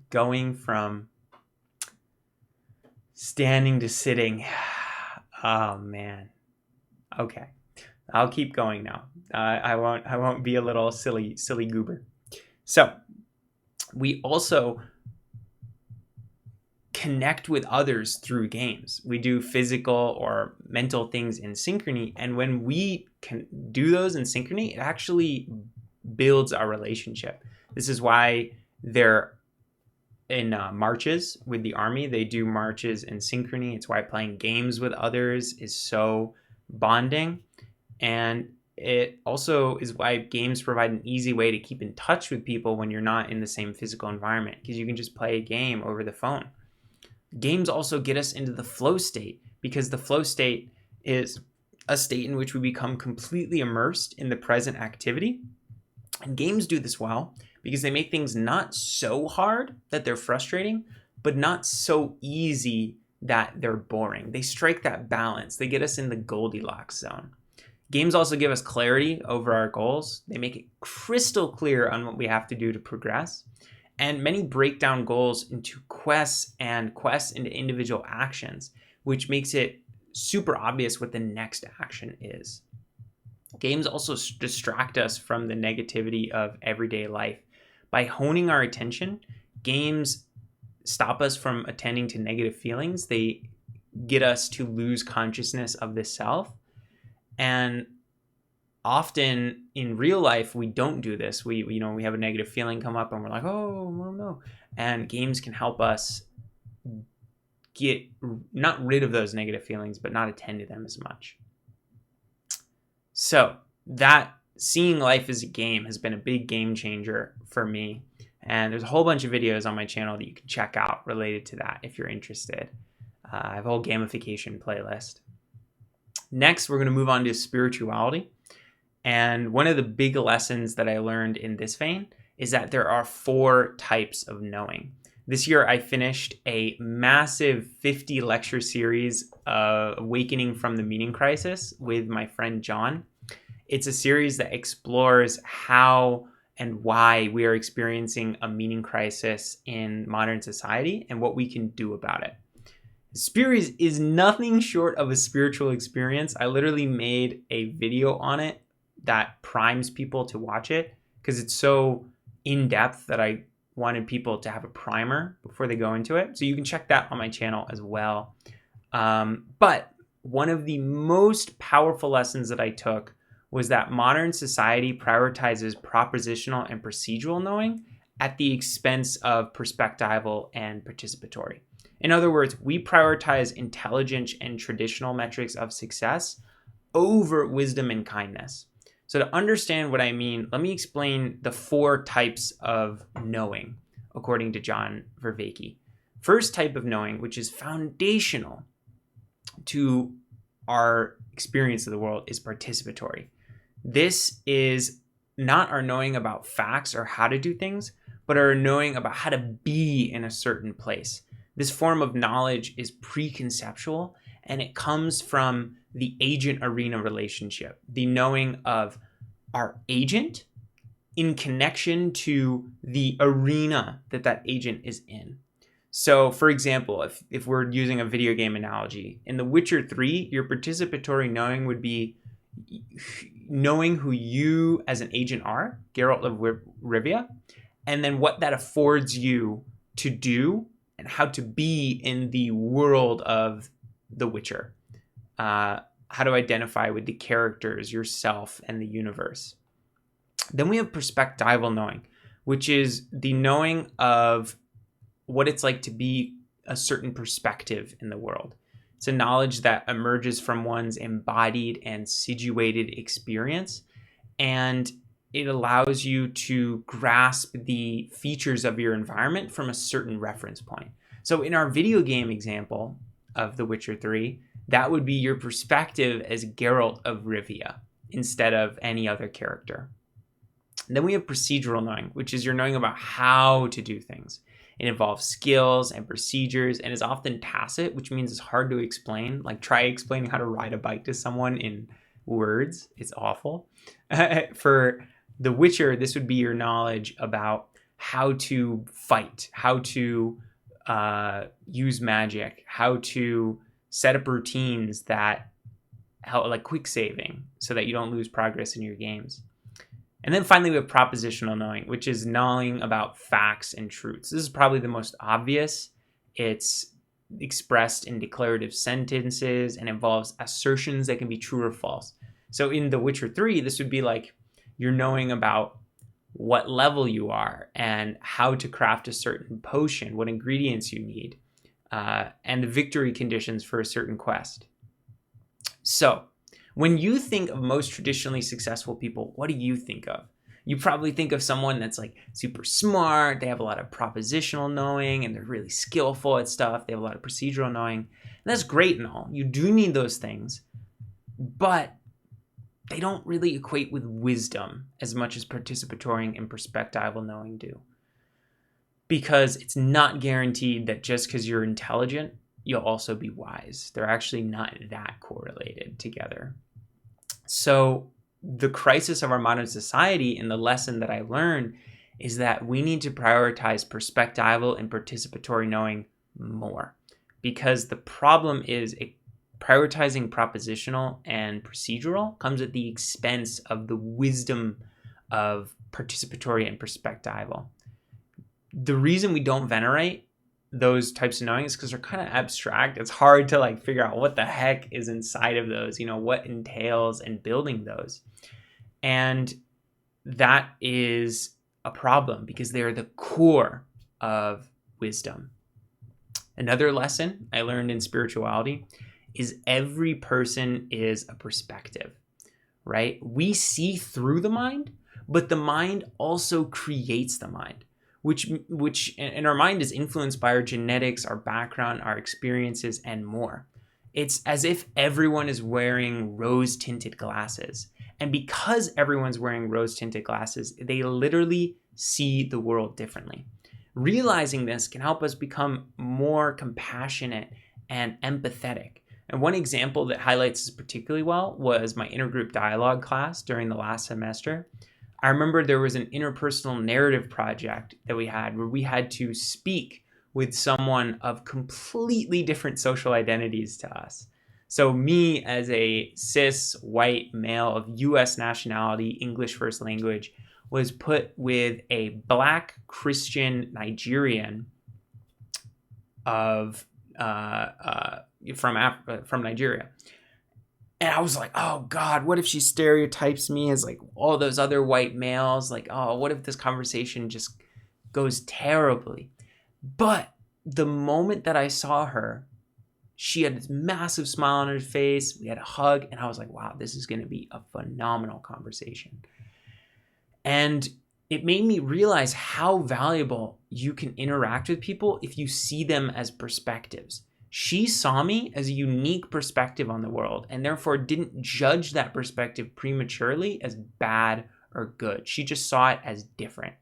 going from standing to sitting. Oh man. Okay. I'll keep going now. I won't be a little silly goober. So we also connect with others through games. We do physical or mental things in synchrony. And when we can do those in synchrony, it actually builds our relationship. This is why they're in marches with the army. They do marches in synchrony. It's why playing games with others is so bonding. And it also is why games provide an easy way to keep in touch with people when you're not in the same physical environment, because you can just play a game over the phone. Games also get us into the flow state, because the flow state is a state in which we become completely immersed in the present activity. And games do this well because they make things not so hard that they're frustrating, but not so easy that they're boring. They strike that balance. They get us in the Goldilocks zone. Games also give us clarity over our goals. They make it crystal clear on what we have to do to progress. And many break down goals into quests and quests into individual actions, which makes it super obvious what the next action is. Games also distract us from the negativity of everyday life. By honing our attention, games stop us from attending to negative feelings. They get us to lose consciousness of the self. And often in real life, we don't do this. We have a negative feeling come up and we're like, oh no. And games can help us get not rid of those negative feelings, but not attend to them as much. So that seeing life as a game has been a big game changer for me. And there's a whole bunch of videos on my channel that you can check out related to that if you're interested. I have a whole gamification playlist. Next, we're going to move on to spirituality. And one of the big lessons that I learned in this vein is that there are 4 types of knowing. This year, I finished a massive 50 lecture series, Awakening from the Meaning Crisis, with my friend John. It's a series that explores how and why we are experiencing a meaning crisis in modern society and what we can do about it. The series is nothing short of a spiritual experience. I literally made a video on it that primes people to watch it because it's so in-depth that I wanted people to have a primer before they go into it. So you can check that on my channel as well. But one of the most powerful lessons that I took was that modern society prioritizes propositional and procedural knowing at the expense of perspectival and participatory. In other words, we prioritize intelligence and traditional metrics of success over wisdom and kindness. So to understand what I mean, let me explain the 4 types of knowing, according to John Vervaeke. First type of knowing, which is foundational to our experience of the world, is participatory. This is not our knowing about facts or how to do things, but our knowing about how to be in a certain place. This form of knowledge is preconceptual, and it comes from the agent-arena relationship, the knowing of our agent in connection to the arena that that agent is in. So, for example, if we're using a video game analogy, in The Witcher 3, your participatory knowing would be knowing who you as an agent are, Geralt of Rivia, and then what that affords you to do and how to be in the world of The Witcher. How to identify with the characters, yourself, and the universe. Then we have perspectival knowing, which is the knowing of what it's like to be a certain perspective in the world. It's a knowledge that emerges from one's embodied and situated experience, and it allows you to grasp the features of your environment from a certain reference point. So in our video game example of The Witcher 3, that would be your perspective as Geralt of Rivia instead of any other character. And then we have procedural knowing, which is your knowing about how to do things. It involves skills and procedures and is often tacit, which means it's hard to explain. Like try explaining how to ride a bike to someone in words. It's awful. For The Witcher, this would be your knowledge about how to fight, how to use magic, how to set up routines that help, like quick saving, so that you don't lose progress in your games. And then finally, we have propositional knowing, which is knowing about facts and truths. This is probably the most obvious. It's expressed in declarative sentences and involves assertions that can be true or false. So in The Witcher 3, this would be like you're knowing about what level you are and how to craft a certain potion, what ingredients you need, and the victory conditions for a certain quest. So when you think of most traditionally successful people, what do you think of? You probably think of someone that's like super smart, they have a lot of propositional knowing, and they're really skillful at stuff. They have a lot of procedural knowing. And that's great and all. You do need those things, but they don't really equate with wisdom as much as participatory and perspectival knowing do. Because it's not guaranteed that just because you're intelligent, you'll also be wise. They're actually not that correlated together. So the crisis of our modern society and the lesson that I learned is that we need to prioritize perspectival and participatory knowing more, because the problem is prioritizing propositional and procedural comes at the expense of the wisdom of participatory and perspectival. The reason we don't venerate those types of knowing is because they're kind of abstract. It's hard to like figure out what the heck is inside of those, what entails in building those. And that is a problem because they're the core of wisdom. Another lesson I learned in spirituality is every person is a perspective. right? We see through the mind, but the mind also creates the mind, which and our mind is influenced by our genetics, our background, our experiences, and more. It's as if everyone is wearing rose-tinted glasses. And because everyone's wearing rose-tinted glasses, they literally see the world differently. Realizing this can help us become more compassionate and empathetic. And one example that highlights this particularly well was my intergroup dialogue class during the last semester. I remember there was an interpersonal narrative project that we had where we had to speak with someone of completely different social identities to us. So me as a cis white male of US nationality, English first language, was put with a Black Christian Nigerian of from Nigeria. And I was like, oh God, what if she stereotypes me as like all those other white males? Like, oh, what if this conversation just goes terribly? But the moment that I saw her, she had this massive smile on her face. We had a hug, and I was like, wow, this is going to be a phenomenal conversation. And it made me realize how valuable you can interact with people if you see them as perspectives. She saw me as a unique perspective on the world and therefore didn't judge that perspective prematurely as bad or good. She just saw it as different.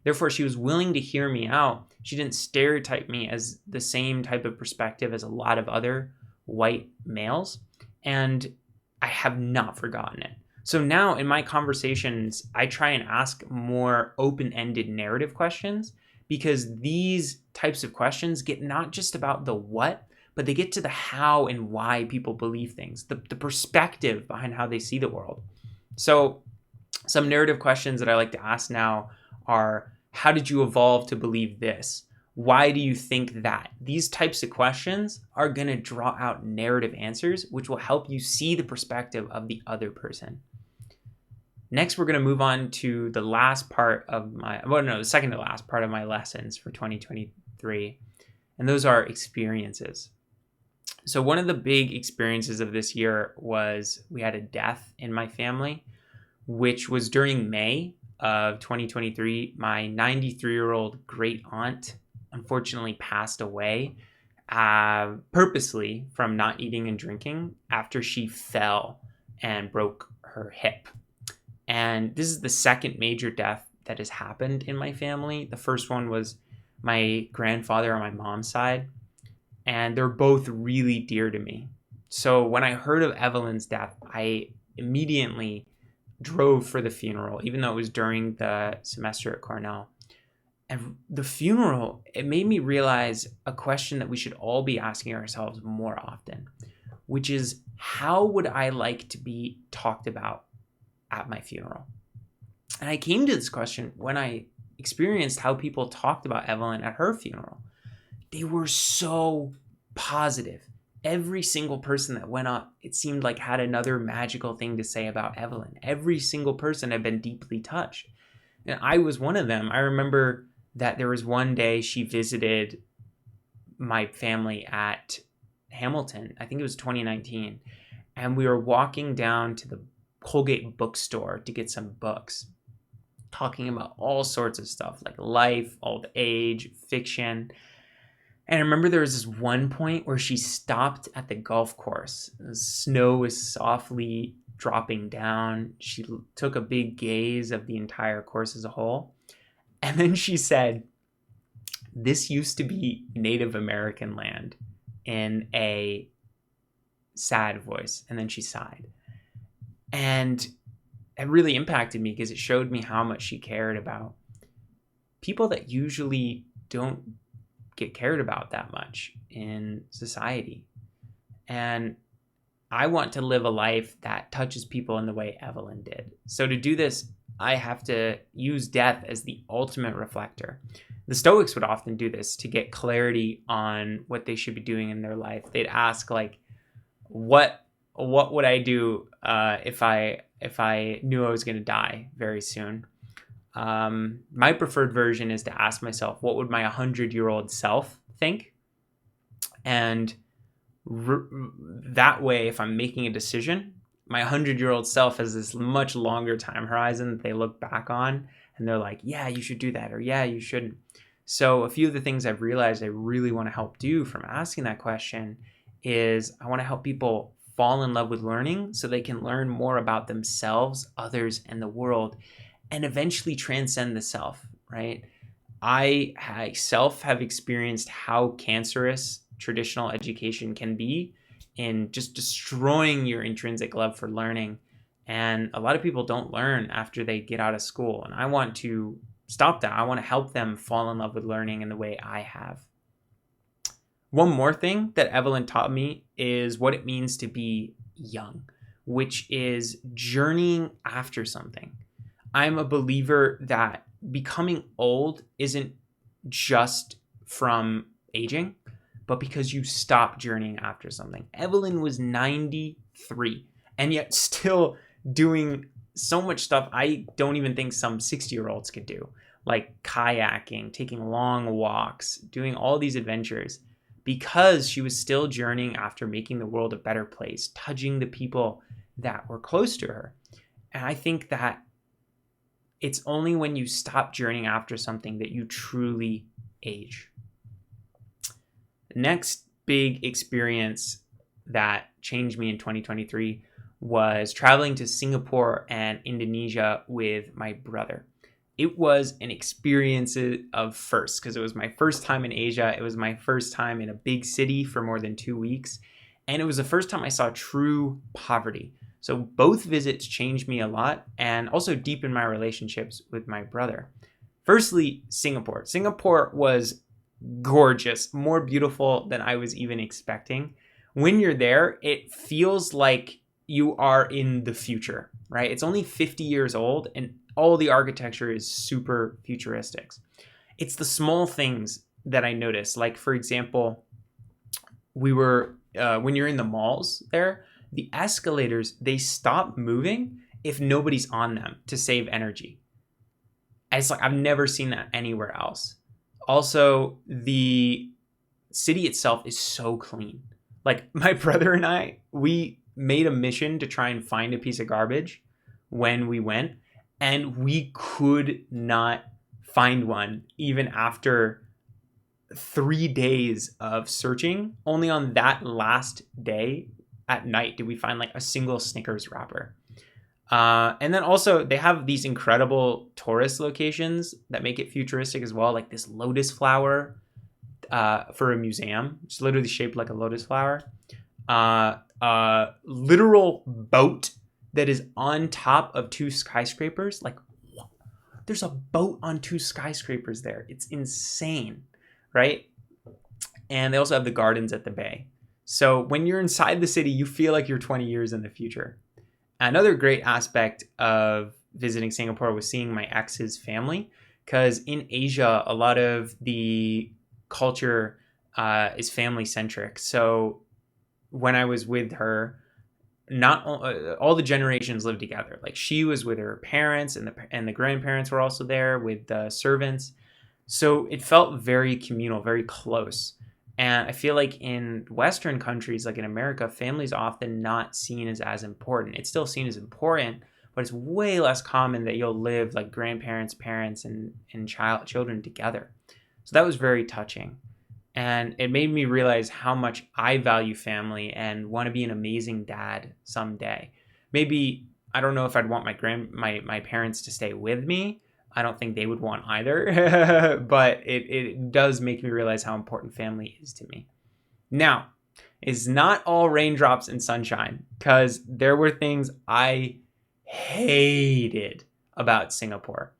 Therefore, she was willing to hear me out. She didn't stereotype me as the same type of perspective as a lot of other white males. And I have not forgotten it. So now in my conversations, I try and ask more open-ended narrative questions because these types of questions get not just about the what, but they get to the how and why people believe things, the perspective behind how they see the world. So some narrative questions that I like to ask now are, how did you evolve to believe this? Why do you think that? These types of questions are going to draw out narrative answers, which will help you see the perspective of the other person. Next, we're going to move on to the last part of the second to last part of my lessons for 2023. And those are experiences. So one of the big experiences of this year was we had a death in my family, which was during May of 2023. My 93-year-old great aunt unfortunately passed away purposely from not eating and drinking after she fell and broke her hip. And this is the second major death that has happened in my family. The first one was my grandfather on my mom's side, and they're both really dear to me. So when I heard of Evelyn's death, I immediately drove for the funeral, even though it was during the semester at Cornell. And the funeral, it made me realize a question that we should all be asking ourselves more often, which is, how would I like to be talked about at my funeral? And I came to this question when I experienced how people talked about Evelyn at her funeral. They were so positive. Every single person that went up, it seemed like had another magical thing to say about Evelyn. Every single person had been deeply touched. And I was one of them. I remember that there was one day she visited my family at Hamilton. I think it was 2019. And we were walking down to the Colgate bookstore to get some books, talking about all sorts of stuff like life, old age, fiction. And I remember there was this one point where she stopped at the golf course. The snow was softly dropping down. She took a big gaze of the entire course as a whole. And then she said, "This used to be Native American land," in a sad voice. And then she sighed. And it really impacted me because it showed me how much she cared about people that usually don't get cared about that much in society. And I want to live a life that touches people in the way Evelyn did. So to do this, I have to use death as the ultimate reflector. The Stoics would often do this to get clarity on what they should be doing in their life. They'd ask, like, what would I do if I knew I was going to die very soon? My preferred version is to ask myself, what would my 100-year-old self think? And that way, if I'm making a decision, my 100-year-old self has this much longer time horizon that they look back on and they're like, yeah, you should do that, or yeah, you shouldn't. So a few of the things I've realized I really want to help do from asking that question is I want to help people fall in love with learning so they can learn more about themselves, others, and the world, and eventually transcend the self, right? I myself have experienced how cancerous traditional education can be in just destroying your intrinsic love for learning. And a lot of people don't learn after they get out of school. And I want to stop that. I want to help them fall in love with learning in the way I have. One more thing that Evelyn taught me is what it means to be young, which is journeying after something. I'm a believer that becoming old isn't just from aging, but because you stop journeying after something. Evelyn was 93 and yet still doing so much stuff I don't even think some 60-year-olds could do, like kayaking, taking long walks, doing all these adventures, because she was still journeying after making the world a better place, touching the people that were close to her. And I think that it's only when you stop journeying after something that you truly age. The next big experience that changed me in 2023 was traveling to Singapore and Indonesia with my brother. It was an experience of firsts because it was my first time in Asia. It was my first time in a big city for more than 2 weeks. And it was the first time I saw true poverty. So both visits changed me a lot and also deepened my relationships with my brother. Firstly, Singapore. Singapore was gorgeous, more beautiful than I was even expecting. When you're there, it feels like you are in the future, right? It's only 50 years old and all the architecture is super futuristic. It's the small things that I noticed. Like, for example, we were, when you're in the malls there, the escalators, they stop moving if nobody's on them to save energy. And it's like, I've never seen that anywhere else. Also, the city itself is so clean. Like, my brother and I, we made a mission to try and find a piece of garbage when we went, and we could not find one even after 3 days of searching. Only on that last day at night did we find like a single Snickers wrapper. And then also they have these incredible tourist locations that make it futuristic as well, like this lotus flower for a museum. It's literally shaped like a lotus flower. Literal boat that is on top of 2 skyscrapers. Like, there's a boat on 2 skyscrapers there. It's insane, right? And they also have the gardens at the bay. So when you're inside the city, you feel like you're 20 years in the future. Another great aspect of visiting Singapore was seeing my ex's family, because in Asia, a lot of the culture is family centric. So when I was with her, not all the generations lived together. Like, she was with her parents, and the grandparents were also there with the servants. So it felt very communal, very close. And I feel like in Western countries, like in America, family is often not seen as important. It's still seen as important, but it's way less common that you'll live like grandparents, parents, and children together. So that was very touching. And it made me realize how much I value family and want to be an amazing dad someday. Maybe, I don't know if I'd want my parents to stay with me. I don't think they would want either, but it does make me realize how important family is to me. Now, it's not all raindrops and sunshine, because there were things I hated about Singapore.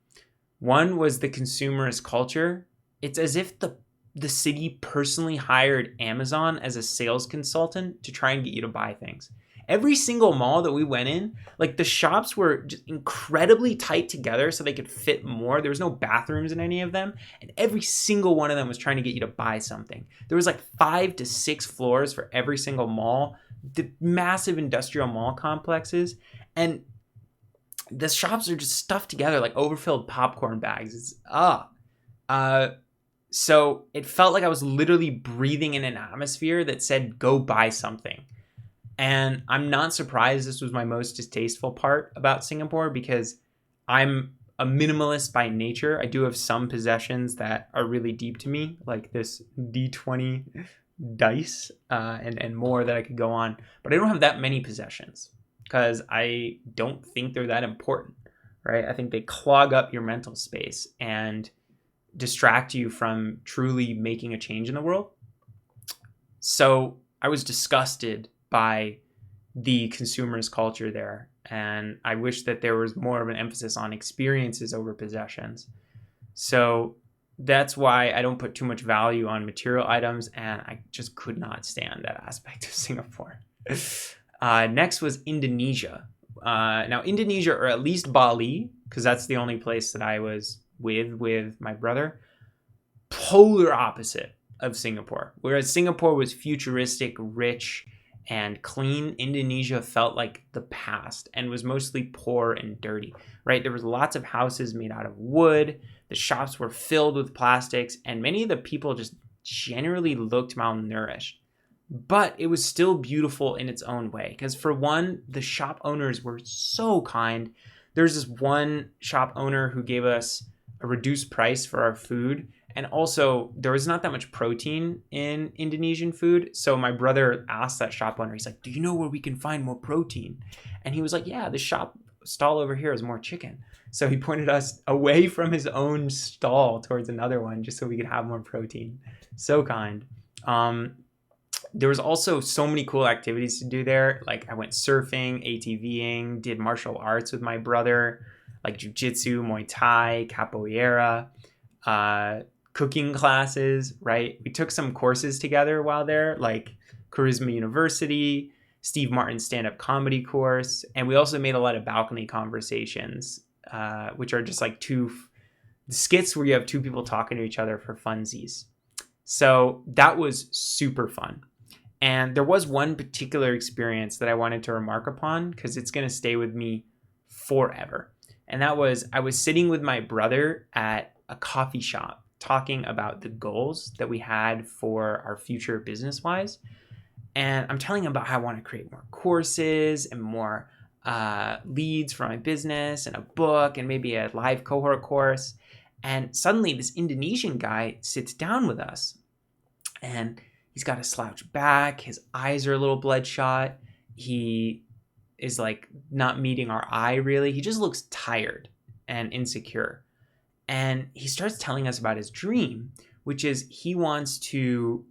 One was the consumerist culture. It's as if the city personally hired Amazon as a sales consultant to try and get you to buy things. Every single mall that we went in, like, the shops were just incredibly tight together so they could fit more. There was no bathrooms in any of them. And every single one of them was trying to get you to buy something. There was like 5 to 6 floors for every single mall, the massive industrial mall complexes. And the shops are just stuffed together like overfilled popcorn bags. So it felt like I was literally breathing in an atmosphere that said, go buy something. And I'm not surprised this was my most distasteful part about Singapore, because I'm a minimalist by nature. I do have some possessions that are really deep to me, like this D20 dice, and more that I could go on. But I don't have that many possessions because I don't think they're that important, right? I think they clog up your mental space and distract you from truly making a change in the world. So I was disgusted by the consumerist culture there. And I wish that there was more of an emphasis on experiences over possessions. So that's why I don't put too much value on material items. And I just could not stand that aspect of Singapore. Next was Indonesia. Now, Indonesia, or at least Bali, because that's the only place that I was with my brother, polar opposite of Singapore. Whereas Singapore was futuristic, rich, and clean, Indonesia felt like the past and was mostly poor and dirty, right? There was lots of houses made out of wood. The shops were filled with plastics, and many of the people just generally looked malnourished. But it was still beautiful in its own way, because for one, the shop owners were so kind. There's this one shop owner who gave us a reduced price for our food. And also, there was not that much protein in Indonesian food. So my brother asked that shop owner, he's like, do you know where we can find more protein? And he was like, yeah, the shop stall over here is more chicken. So he pointed us away from his own stall towards another one just so we could have more protein. So kind. There was also so many cool activities to do there. Like I went surfing, ATVing, did martial arts with my brother, like jiu-jitsu, Muay Thai, capoeira, cooking classes, right? We took some courses together while there, like Charisma University, Steve Martin's stand-up comedy course, and we also made a lot of balcony conversations, which are just like two skits where you have two people talking to each other for funsies. So that was super fun. And there was one particular experience that I wanted to remark upon because it's going to stay with me forever. And that was, I was sitting with my brother at a coffee shop talking about the goals that we had for our future business-wise. And I'm telling him about how I want to create more courses and more leads for my business and a book and maybe a live cohort course. And suddenly this Indonesian guy sits down with us, and he's got a slouched back. His eyes are a little bloodshot. He is like not meeting our eye really. He just looks tired and insecure. And he starts telling us about his dream, which is he wants to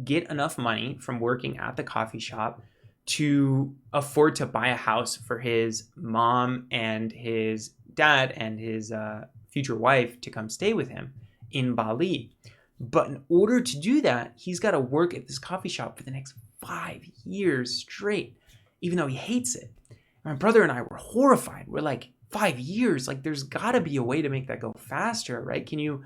get enough money from working at the coffee shop to afford to buy a house for his mom and his dad and his future wife to come stay with him in Bali. But in order to do that, he's got to work at this coffee shop for the next 5 years straight, even though he hates it. My brother and I were horrified. We're like, 5 years? Like, there's got to be a way to make that go faster, right? Can you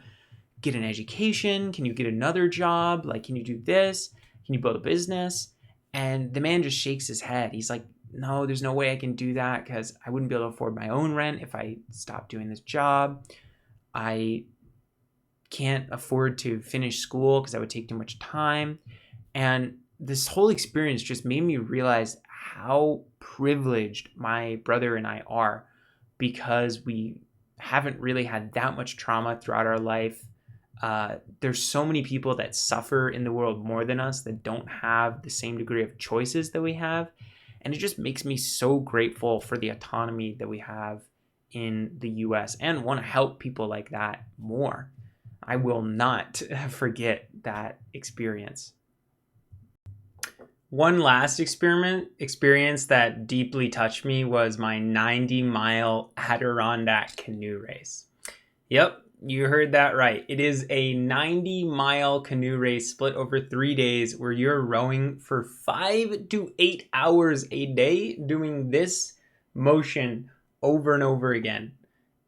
get an education? Can you get another job? Like, can you do this? Can you build a business? And the man just shakes his head. He's like, no, there's no way I can do that because I wouldn't be able to afford my own rent if I stopped doing this job. I can't afford to finish school because that would take too much time. And this whole experience just made me realize how privileged my brother and I are, because we haven't really had that much trauma throughout our life. There's so many people that suffer in the world more than us that don't have the same degree of choices that we have. And it just makes me so grateful for the autonomy that we have in the US and want to help people like that more. I will not forget that experience. One last experience that deeply touched me was my 90-mile Adirondack canoe race. Yep, you heard that right. It is a 90-mile canoe race split over 3 days where you're rowing for 5 to 8 hours a day doing this motion over and over again.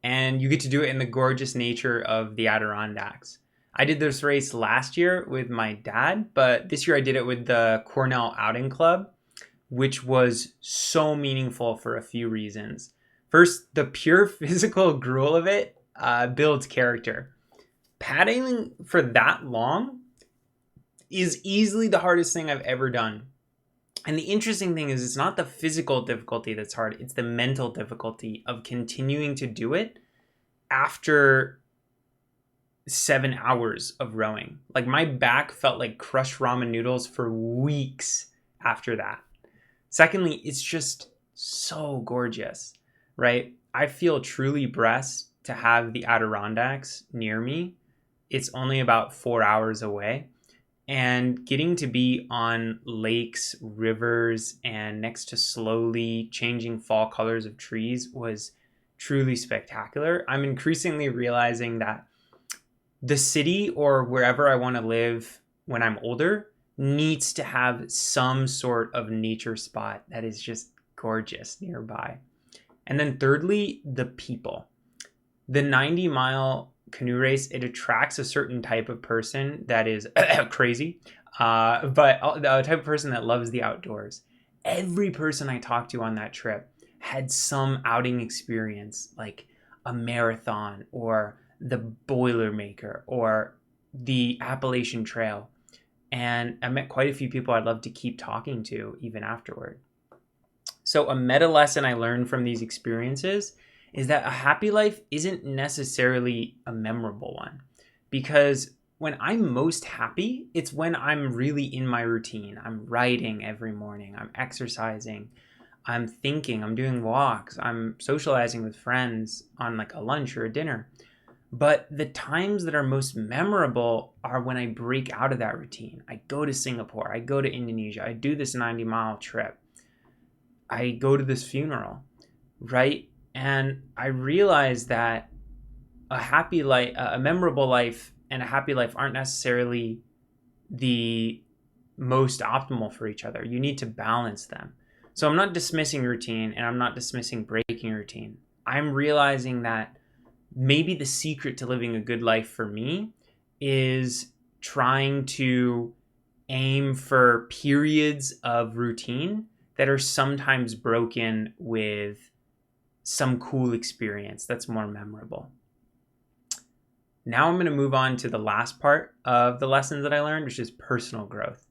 And you get to do it in the gorgeous nature of the Adirondacks. I did this race last year with my dad, but this year I did it with the Cornell Outing Club, which was so meaningful for a few reasons. First, the pure physical gruel of it builds character. Paddling for that long is easily the hardest thing I've ever done. And the interesting thing is, it's not the physical difficulty that's hard, it's the mental difficulty of continuing to do it after 7 hours of rowing. Like, my back felt like crushed ramen noodles for weeks after that. Secondly, it's just so gorgeous, right? I feel truly blessed to have the Adirondacks near me. It's only about 4 hours away. And getting to be on lakes, rivers, and next to slowly changing fall colors of trees was truly spectacular. I'm increasingly realizing that the city or wherever I want to live when I'm older needs to have some sort of nature spot that is just gorgeous nearby. And then thirdly, the people. The 90-mile canoe race, it attracts a certain type of person that is crazy, but the type of person that loves the outdoors. Every person I talked to on that trip had some outing experience, like a marathon or the Boilermaker or the Appalachian Trail. And I met quite a few people I'd love to keep talking to even afterward. So a meta lesson I learned from these experiences is that a happy life isn't necessarily a memorable one, because when I'm most happy, it's when I'm really in my routine. I'm writing every morning, I'm exercising, I'm thinking, I'm doing walks, I'm socializing with friends on like a lunch or a dinner. But the times that are most memorable are when I break out of that routine. I go to Singapore, I go to Indonesia, I do this 90-mile trip, I go to this funeral, right? And I realize that a happy life, a memorable life, and a happy life aren't necessarily the most optimal for each other. You need to balance them. So I'm not dismissing routine and I'm not dismissing breaking routine. I'm realizing that maybe the secret to living a good life for me is trying to aim for periods of routine that are sometimes broken with some cool experience that's more memorable. Now I'm going to move on to the last part of the lessons that I learned, which is personal growth.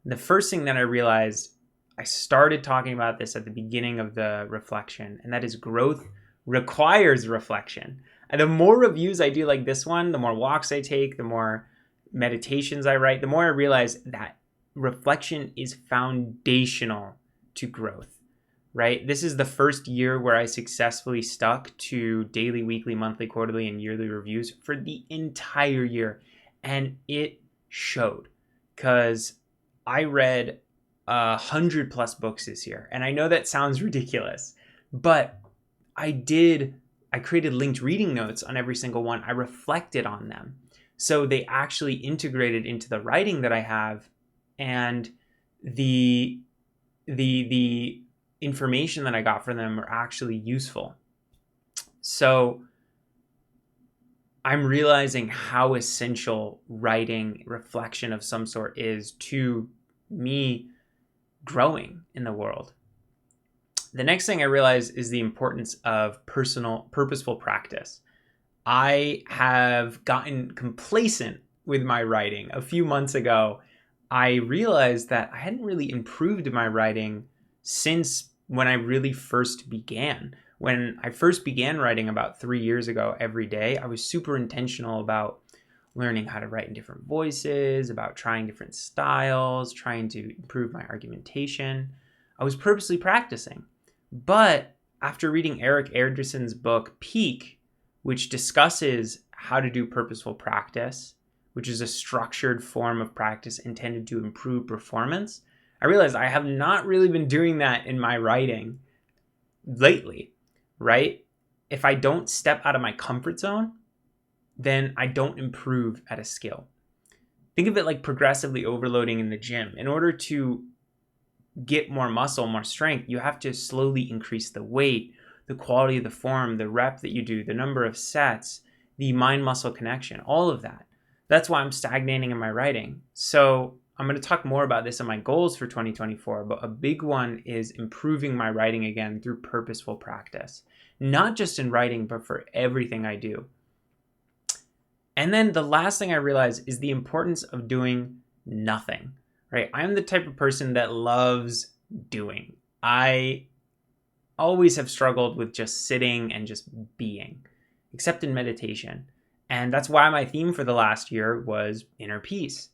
The first thing that I realized, I started talking about this at the beginning of the reflection, and that is growth requires reflection. And the more reviews I do like this one, the more walks I take, the more meditations I write, the more I realize that reflection is foundational to growth, right? This is the first year where I successfully stuck to daily, weekly, monthly, quarterly, and yearly reviews for the entire year. And it showed, because I read 100+ books this year. And I know that sounds ridiculous, but I created linked reading notes on every single one. I reflected on them. So they actually integrated into the writing that I have, and the information that I got from them are actually useful. So I'm realizing how essential writing, reflection of some sort is to me growing in the world. The next thing I realized is the importance of purposeful practice. I have gotten complacent with my writing. A few months ago, I realized that I hadn't really improved my writing since when I really first began. When I first began writing about 3 years ago every day, I was super intentional about learning how to write in different voices, about trying different styles, trying to improve my argumentation. I was purposely practicing. But after reading Eric Erderson's book, Peak, which discusses how to do purposeful practice, which is a structured form of practice intended to improve performance, I realized I have not really been doing that in my writing lately, right? If I don't step out of my comfort zone, then I don't improve at a skill. Think of it like progressively overloading in the gym. In order to get more muscle, more strength, you have to slowly increase the weight, the quality of the form, the rep that you do, the number of sets, the mind-muscle connection, all of that. That's why I'm stagnating in my writing. So I'm going to talk more about this in my goals for 2024, but a big one is improving my writing again through purposeful practice. Not just in writing, but for everything I do. And then the last thing I realized is the importance of doing nothing, right? I'm the type of person that loves doing. I always have struggled with just sitting and just being, except in meditation. And that's why my theme for the last year was inner peace.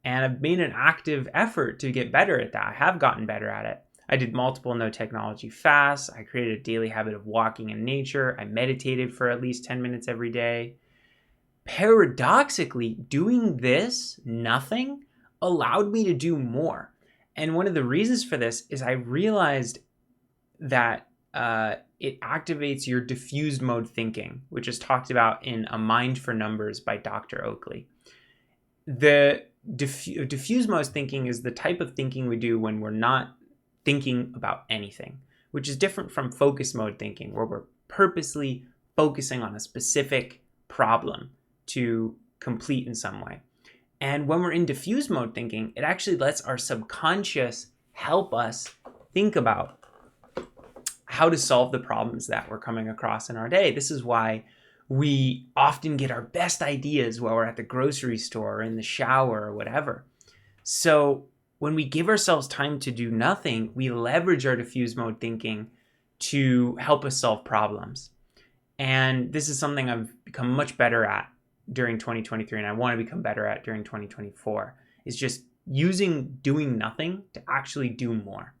And I've made an active effort to get better at that. I have gotten better at it. I did multiple no technology fasts. I created a daily habit of walking in nature. I meditated for at least 10 minutes every day. Paradoxically, doing this, nothing, allowed me to do more. And one of the reasons for this is I realized that it activates your diffused mode thinking, which is talked about in A Mind for Numbers by Dr. Oakley. The diffused mode thinking is the type of thinking we do when we're not thinking about anything, which is different from focus mode thinking, where we're purposely focusing on a specific problem to complete in some way. And when we're in diffuse mode thinking, it actually lets our subconscious help us think about how to solve the problems that we're coming across in our day. This is why we often get our best ideas while we're at the grocery store or in the shower or whatever. So when we give ourselves time to do nothing, we leverage our diffuse mode thinking to help us solve problems. And this is something I've become much better at during 2023, and I want to become better at during 2024, is just using doing nothing to actually do more.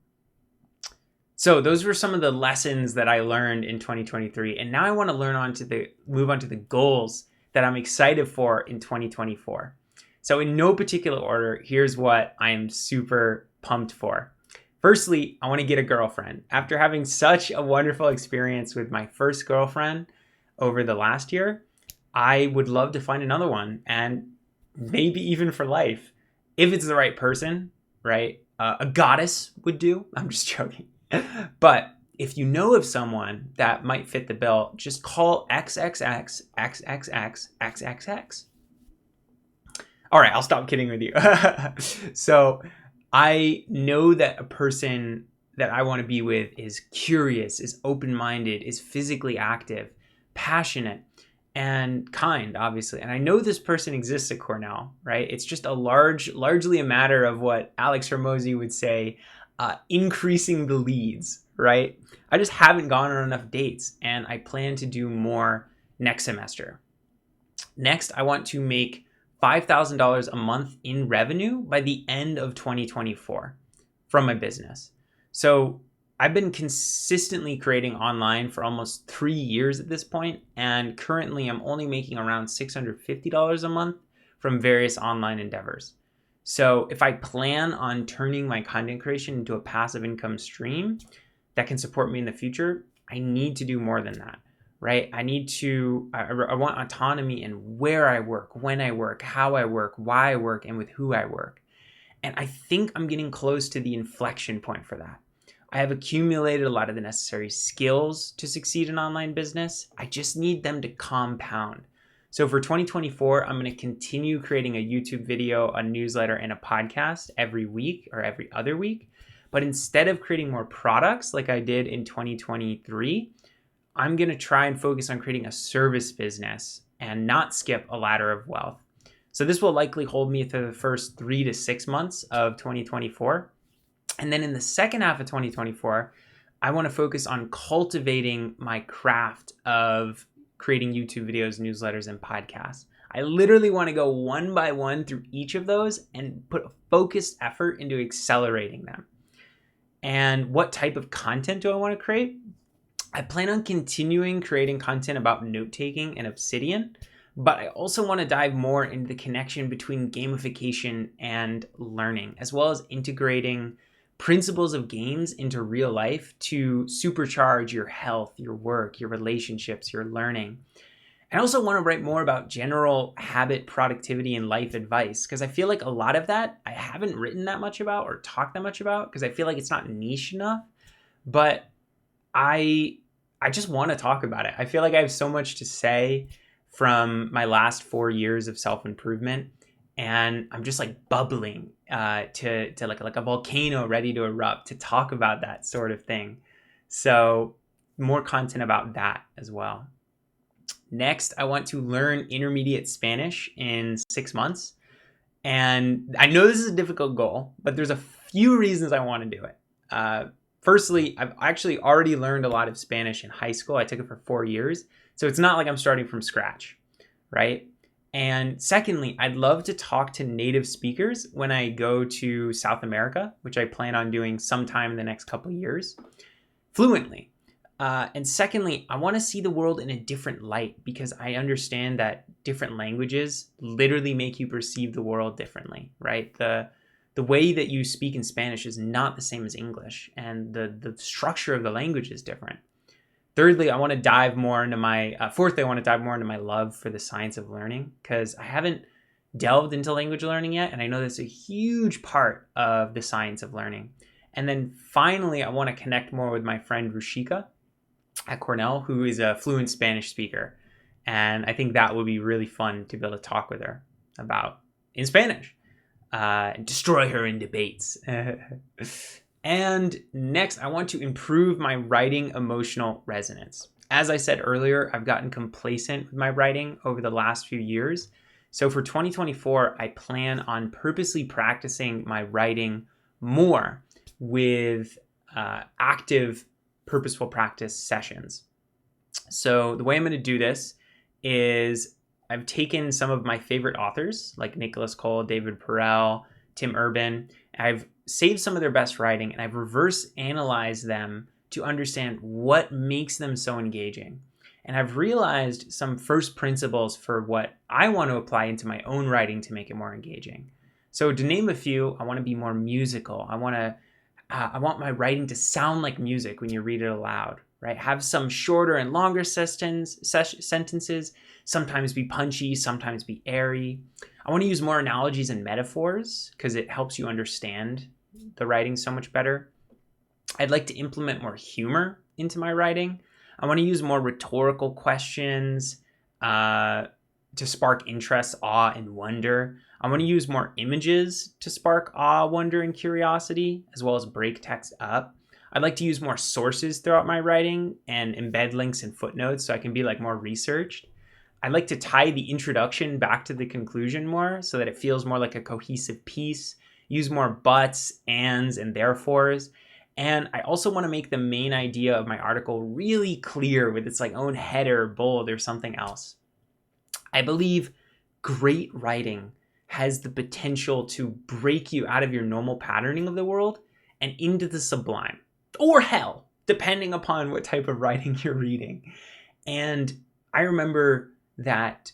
So those were some of the lessons that I learned in 2023. And now I want to move on to the goals that I'm excited for in 2024. So in no particular order, here's what I'm super pumped for. Firstly, I want to get a girlfriend. After having such a wonderful experience with my first girlfriend over the last year, I would love to find another one, and maybe even for life, if it's the right person, right? A goddess would do. I'm just joking. But if you know of someone that might fit the bill, just call XXX. All right, I'll stop kidding with you. So I know that a person that I want to be with is curious, is open-minded, is physically active, passionate, and kind, obviously. And I know this person exists at Cornell, right? It's just largely a matter of what Alex Hormozy would say, increasing the leads, right? I just haven't gone on enough dates, and I plan to do more next semester. Next, I want to make $5,000 a month in revenue by the end of 2024 from my business. So I've been consistently creating online for almost 3 years at this point, and currently I'm only making around $650 a month from various online endeavors. So if I plan on turning my content creation into a passive income stream that can support me in the future, I need to do more than that, right? I want autonomy in where I work, when I work, how I work, why I work, and with who I work. And I think I'm getting close to the inflection point for that. I have accumulated a lot of the necessary skills to succeed in online business. I just need them to compound. So for 2024, I'm going to continue creating a YouTube video, a newsletter, and a podcast every week or every other week. But instead of creating more products like I did in 2023, I'm going to try and focus on creating a service business and not skip a ladder of wealth. So this will likely hold me through the first 3 to 6 months of 2024. And then in the second half of 2024, I want to focus on cultivating my craft of creating YouTube videos, newsletters, and podcasts. I literally want to go one by one through each of those and put a focused effort into accelerating them. And what type of content do I want to create? I plan on continuing creating content about note-taking and Obsidian, but I also want to dive more into the connection between gamification and learning, as well as integrating principles of games into real life to supercharge your health, your work, your relationships, your learning. I also want to write more about general habit, productivity, and life advice, because I feel like a lot of that I haven't written that much about or talked that much about because I feel like it's not niche enough, but I just want to talk about it. I feel like I have so much to say from my last 4 years of self-improvement, and I'm just like bubbling to like a volcano ready to erupt to talk about that sort of thing. So more content about that as well. Next, I want to learn intermediate Spanish in 6 months. And I know this is a difficult goal, but there's a few reasons I want to do it. Firstly, I've actually already learned a lot of Spanish in high school. I took it for 4 years. So it's not like I'm starting from scratch, right? And secondly, I'd love to talk to native speakers when I go to South America, which I plan on doing sometime in the next couple of years, fluently. And secondly, I want to see the world in a different light because I understand that different languages literally make you perceive the world differently, right? The way that you speak in Spanish is not the same as English, and the structure of the language is different. Thirdly, I want to dive more into my fourthly, I want to dive more into my love for the science of learning because I haven't delved into language learning yet, and I know that's a huge part of the science of learning. And then finally, I want to connect more with my friend Rushika at Cornell, who is a fluent Spanish speaker. And I think that would be really fun to be able to talk with her about in Spanish, and destroy her in debates. And next, I want to improve my writing emotional resonance. As I said earlier, I've gotten complacent with my writing over the last few years. So for 2024, I plan on purposely practicing my writing more with active, purposeful practice sessions. So the way I'm going to do this is I've taken some of my favorite authors like Nicholas Cole, David Perell, Tim Urban. I've saved some of their best writing and I've reverse analyzed them to understand what makes them so engaging. And I've realized some first principles for what I want to apply into my own writing to make it more engaging. So to name a few, I want to be more musical. I want my writing to sound like music when you read it aloud, right? Have some shorter and longer sentences, sometimes be punchy, sometimes be airy. I want to use more analogies and metaphors because it helps you understand the writing so much better. I'd like to implement more humor into my writing. I want to use more rhetorical questions to spark interest, awe, and wonder. I want to use more images to spark awe, wonder, and curiosity, as well as break text up. I'd like to use more sources throughout my writing and embed links and footnotes so I can be like more researched. I'd like to tie the introduction back to the conclusion more so that it feels more like a cohesive piece. Use more buts, ands, and therefores. And I also want to make the main idea of my article really clear with its like own header, bold, or something else. I believe great writing has the potential to break you out of your normal patterning of the world and into the sublime or hell, depending upon what type of writing you're reading. And I remember that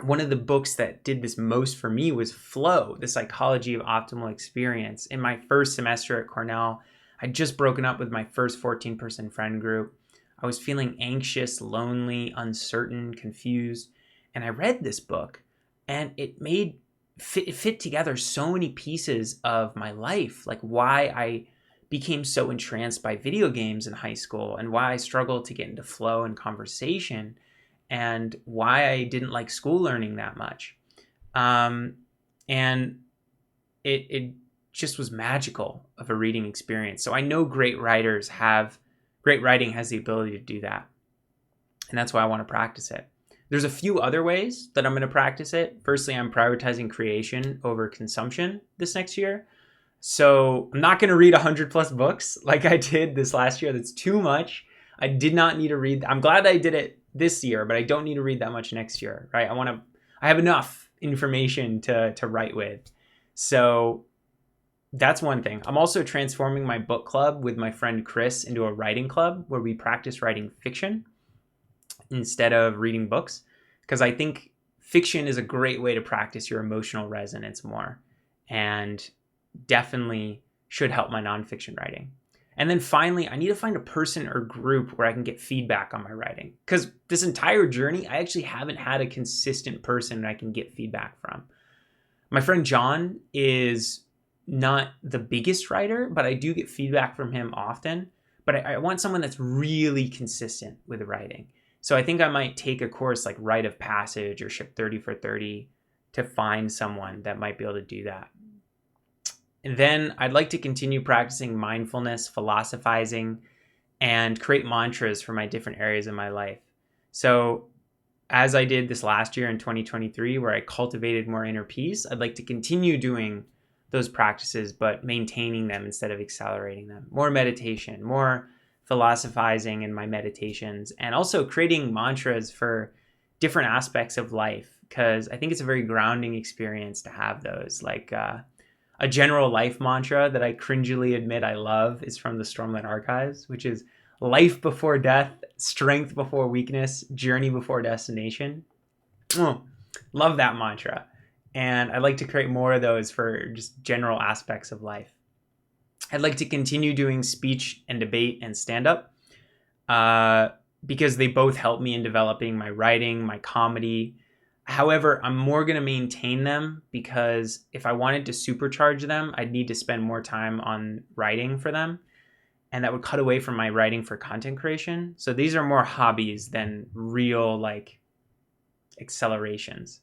one of the books that did this most for me was Flow, The Psychology of Optimal Experience. In my first semester at Cornell, I'd just broken up with my first 14-person friend group. I was feeling anxious, lonely, uncertain, confused. And I read this book and it fit together so many pieces of my life, like why I became so entranced by video games in high school and why I struggled to get into flow and conversation and why I didn't like school learning that much. And it just was magical of a reading experience. So I know great writing has the ability to do that. And that's why I want to practice it. There's a few other ways that I'm going to practice it. Firstly, I'm prioritizing creation over consumption this next year. So I'm not going to read 100 plus books like I did this last year. That's too much. I did not need to read. I'm glad I did it this year, but I don't need to read that much next year, right? I have enough information to write with. So that's one thing. I'm also transforming my book club with my friend Chris into a writing club where we practice writing fiction instead of reading books, because I think fiction is a great way to practice your emotional resonance more and definitely should help my nonfiction writing. And then finally, I need to find a person or group where I can get feedback on my writing, because this entire journey, I actually haven't had a consistent person that I can get feedback from. My friend John is not the biggest writer, but I do get feedback from him often. But I want someone that's really consistent with writing. So I think I might take a course like Rite of Passage or Ship 30 for 30 to find someone that might be able to do that. And then I'd like to continue practicing mindfulness, philosophizing, and create mantras for my different areas of my life. So as I did this last year in 2023, where I cultivated more inner peace, I'd like to continue doing those practices, but maintaining them instead of accelerating them. More meditation, more philosophizing in my meditations, and also creating mantras for different aspects of life, because I think it's a very grounding experience to have those. Like a general life mantra that I cringily admit I love is from the Stormlight Archives, which is life before death, strength before weakness, journey before destination. Love that mantra. And I'd like to create more of those for just general aspects of life. I'd like to continue doing speech and debate and stand-up because they both help me in developing my writing, my comedy. However, I'm more going to maintain them because if I wanted to supercharge them, I'd need to spend more time on writing for them. And that would cut away from my writing for content creation. So these are more hobbies than real like accelerations.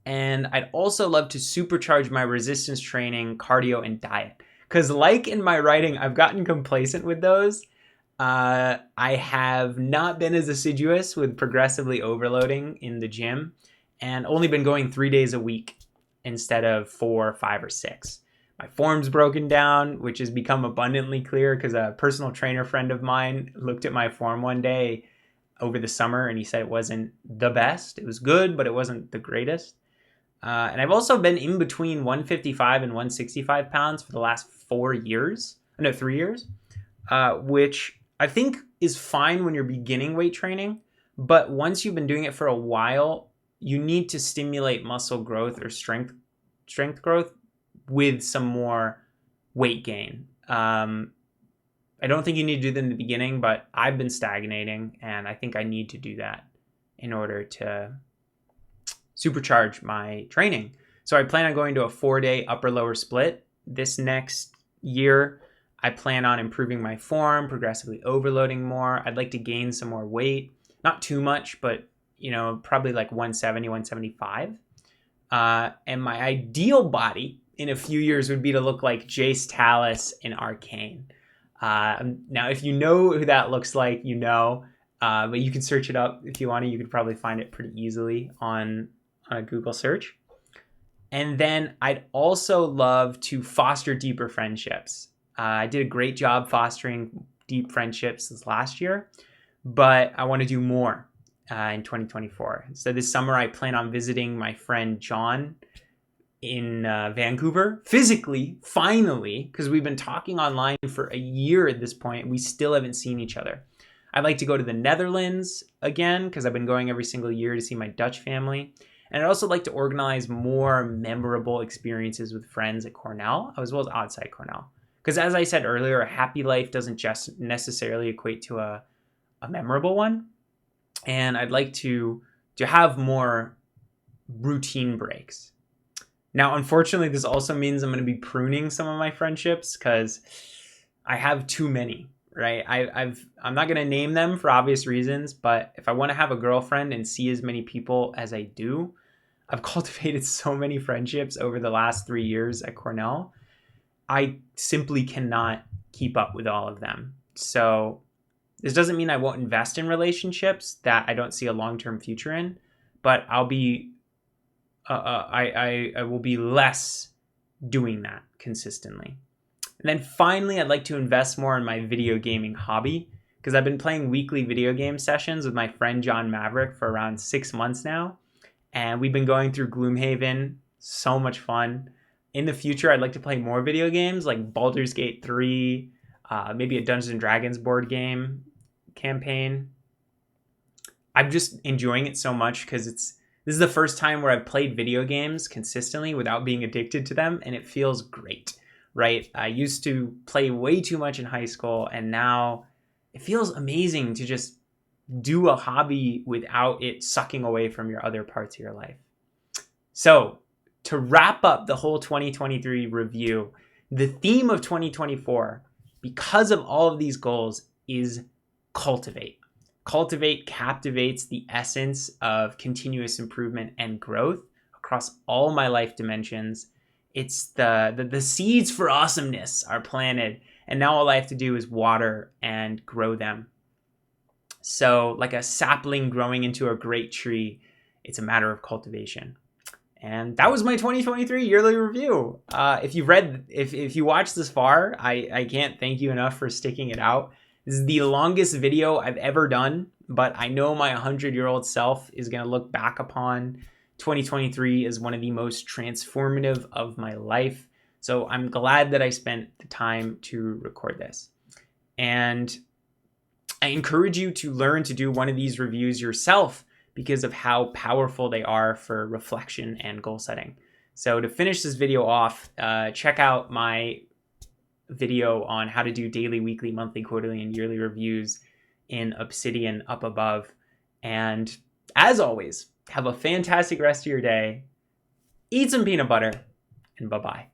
And I'd also love to supercharge my resistance training, cardio, and diet. Because like in my writing, I've gotten complacent with those. I have not been as assiduous with progressively overloading in the gym and only been going 3 days a week instead of 4, 5, or 6. My form's broken down, which has become abundantly clear because a personal trainer friend of mine looked at my form one day over the summer and he said it wasn't the best. It was good, but it wasn't the greatest. And I've also been in between 155 and 165 pounds for the last 3 years, which I think is fine when you're beginning weight training. But once you've been doing it for a while, you need to stimulate muscle growth or strength growth with some more weight gain. I don't think you need to do them in the beginning, but I've been stagnating, and I think I need to do that in order to supercharge my training. So I plan on going to a 4-day upper-lower split this next year. I plan on improving my form, progressively overloading more. I'd like to gain some more weight. Not too much, but probably like 170, 175. And my ideal body in a few years would be to look like Jace Talus in Arcane. Now, if you know who that looks like, but you can search it up if you want to. You could probably find it pretty easily on a Google search. And then I'd also love to foster deeper friendships. I did a great job fostering deep friendships this last year, but I want to do more in 2024. So this summer, I plan on visiting my friend John in Vancouver physically, finally, because we've been talking online for a year at this point. We still haven't seen each other. I'd like to go to the Netherlands again because I've been going every single year to see my Dutch family. And I'd also like to organize more memorable experiences with friends at Cornell, as well as outside Cornell. Because as I said earlier, a happy life doesn't just necessarily equate to a memorable one. And I'd like to have more routine breaks. Now, unfortunately, this also means I'm going to be pruning some of my friendships because I have too many, right? I'm not going to name them for obvious reasons, but if I want to have a girlfriend and see as many people as I do, I've cultivated so many friendships over the last 3 years at Cornell. I simply cannot keep up with all of them. So this doesn't mean I won't invest in relationships that I don't see a long-term future in, but I'll be I will be less doing that consistently. And then finally, I'd like to invest more in my video gaming hobby because I've been playing weekly video game sessions with my friend John Maverick for around 6 months now. And we've been going through Gloomhaven. So much fun. In the future, I'd like to play more video games like Baldur's Gate 3, maybe a Dungeons & Dragons board game campaign. I'm just enjoying it so much because this is the first time where I've played video games consistently without being addicted to them, and it feels great, right? I used to play way too much in high school, and now it feels amazing to just do a hobby without it sucking away from your other parts of your life. So, to wrap up the whole 2023 review, the theme of 2024, because of all of these goals, is cultivate. Cultivate captivates the essence of continuous improvement and growth across all my life dimensions. It's the seeds for awesomeness are planted, and now all I have to do is water and grow them. So like a sapling growing into a great tree, it's a matter of cultivation. And that was my 2023 yearly review. If you watched this far, I can't thank you enough for sticking it out. This is the longest video I've ever done, but I know my 100-year-old self is going to look back upon 2023 as one of the most transformative of my life. So I'm glad that I spent the time to record this. And I encourage you to learn to do one of these reviews yourself because of how powerful they are for reflection and goal setting. So to finish this video off, check out my video on how to do daily, weekly, monthly, quarterly, and yearly reviews in Obsidian up above. And as always, have a fantastic rest of your day. Eat some peanut butter, and bye-bye.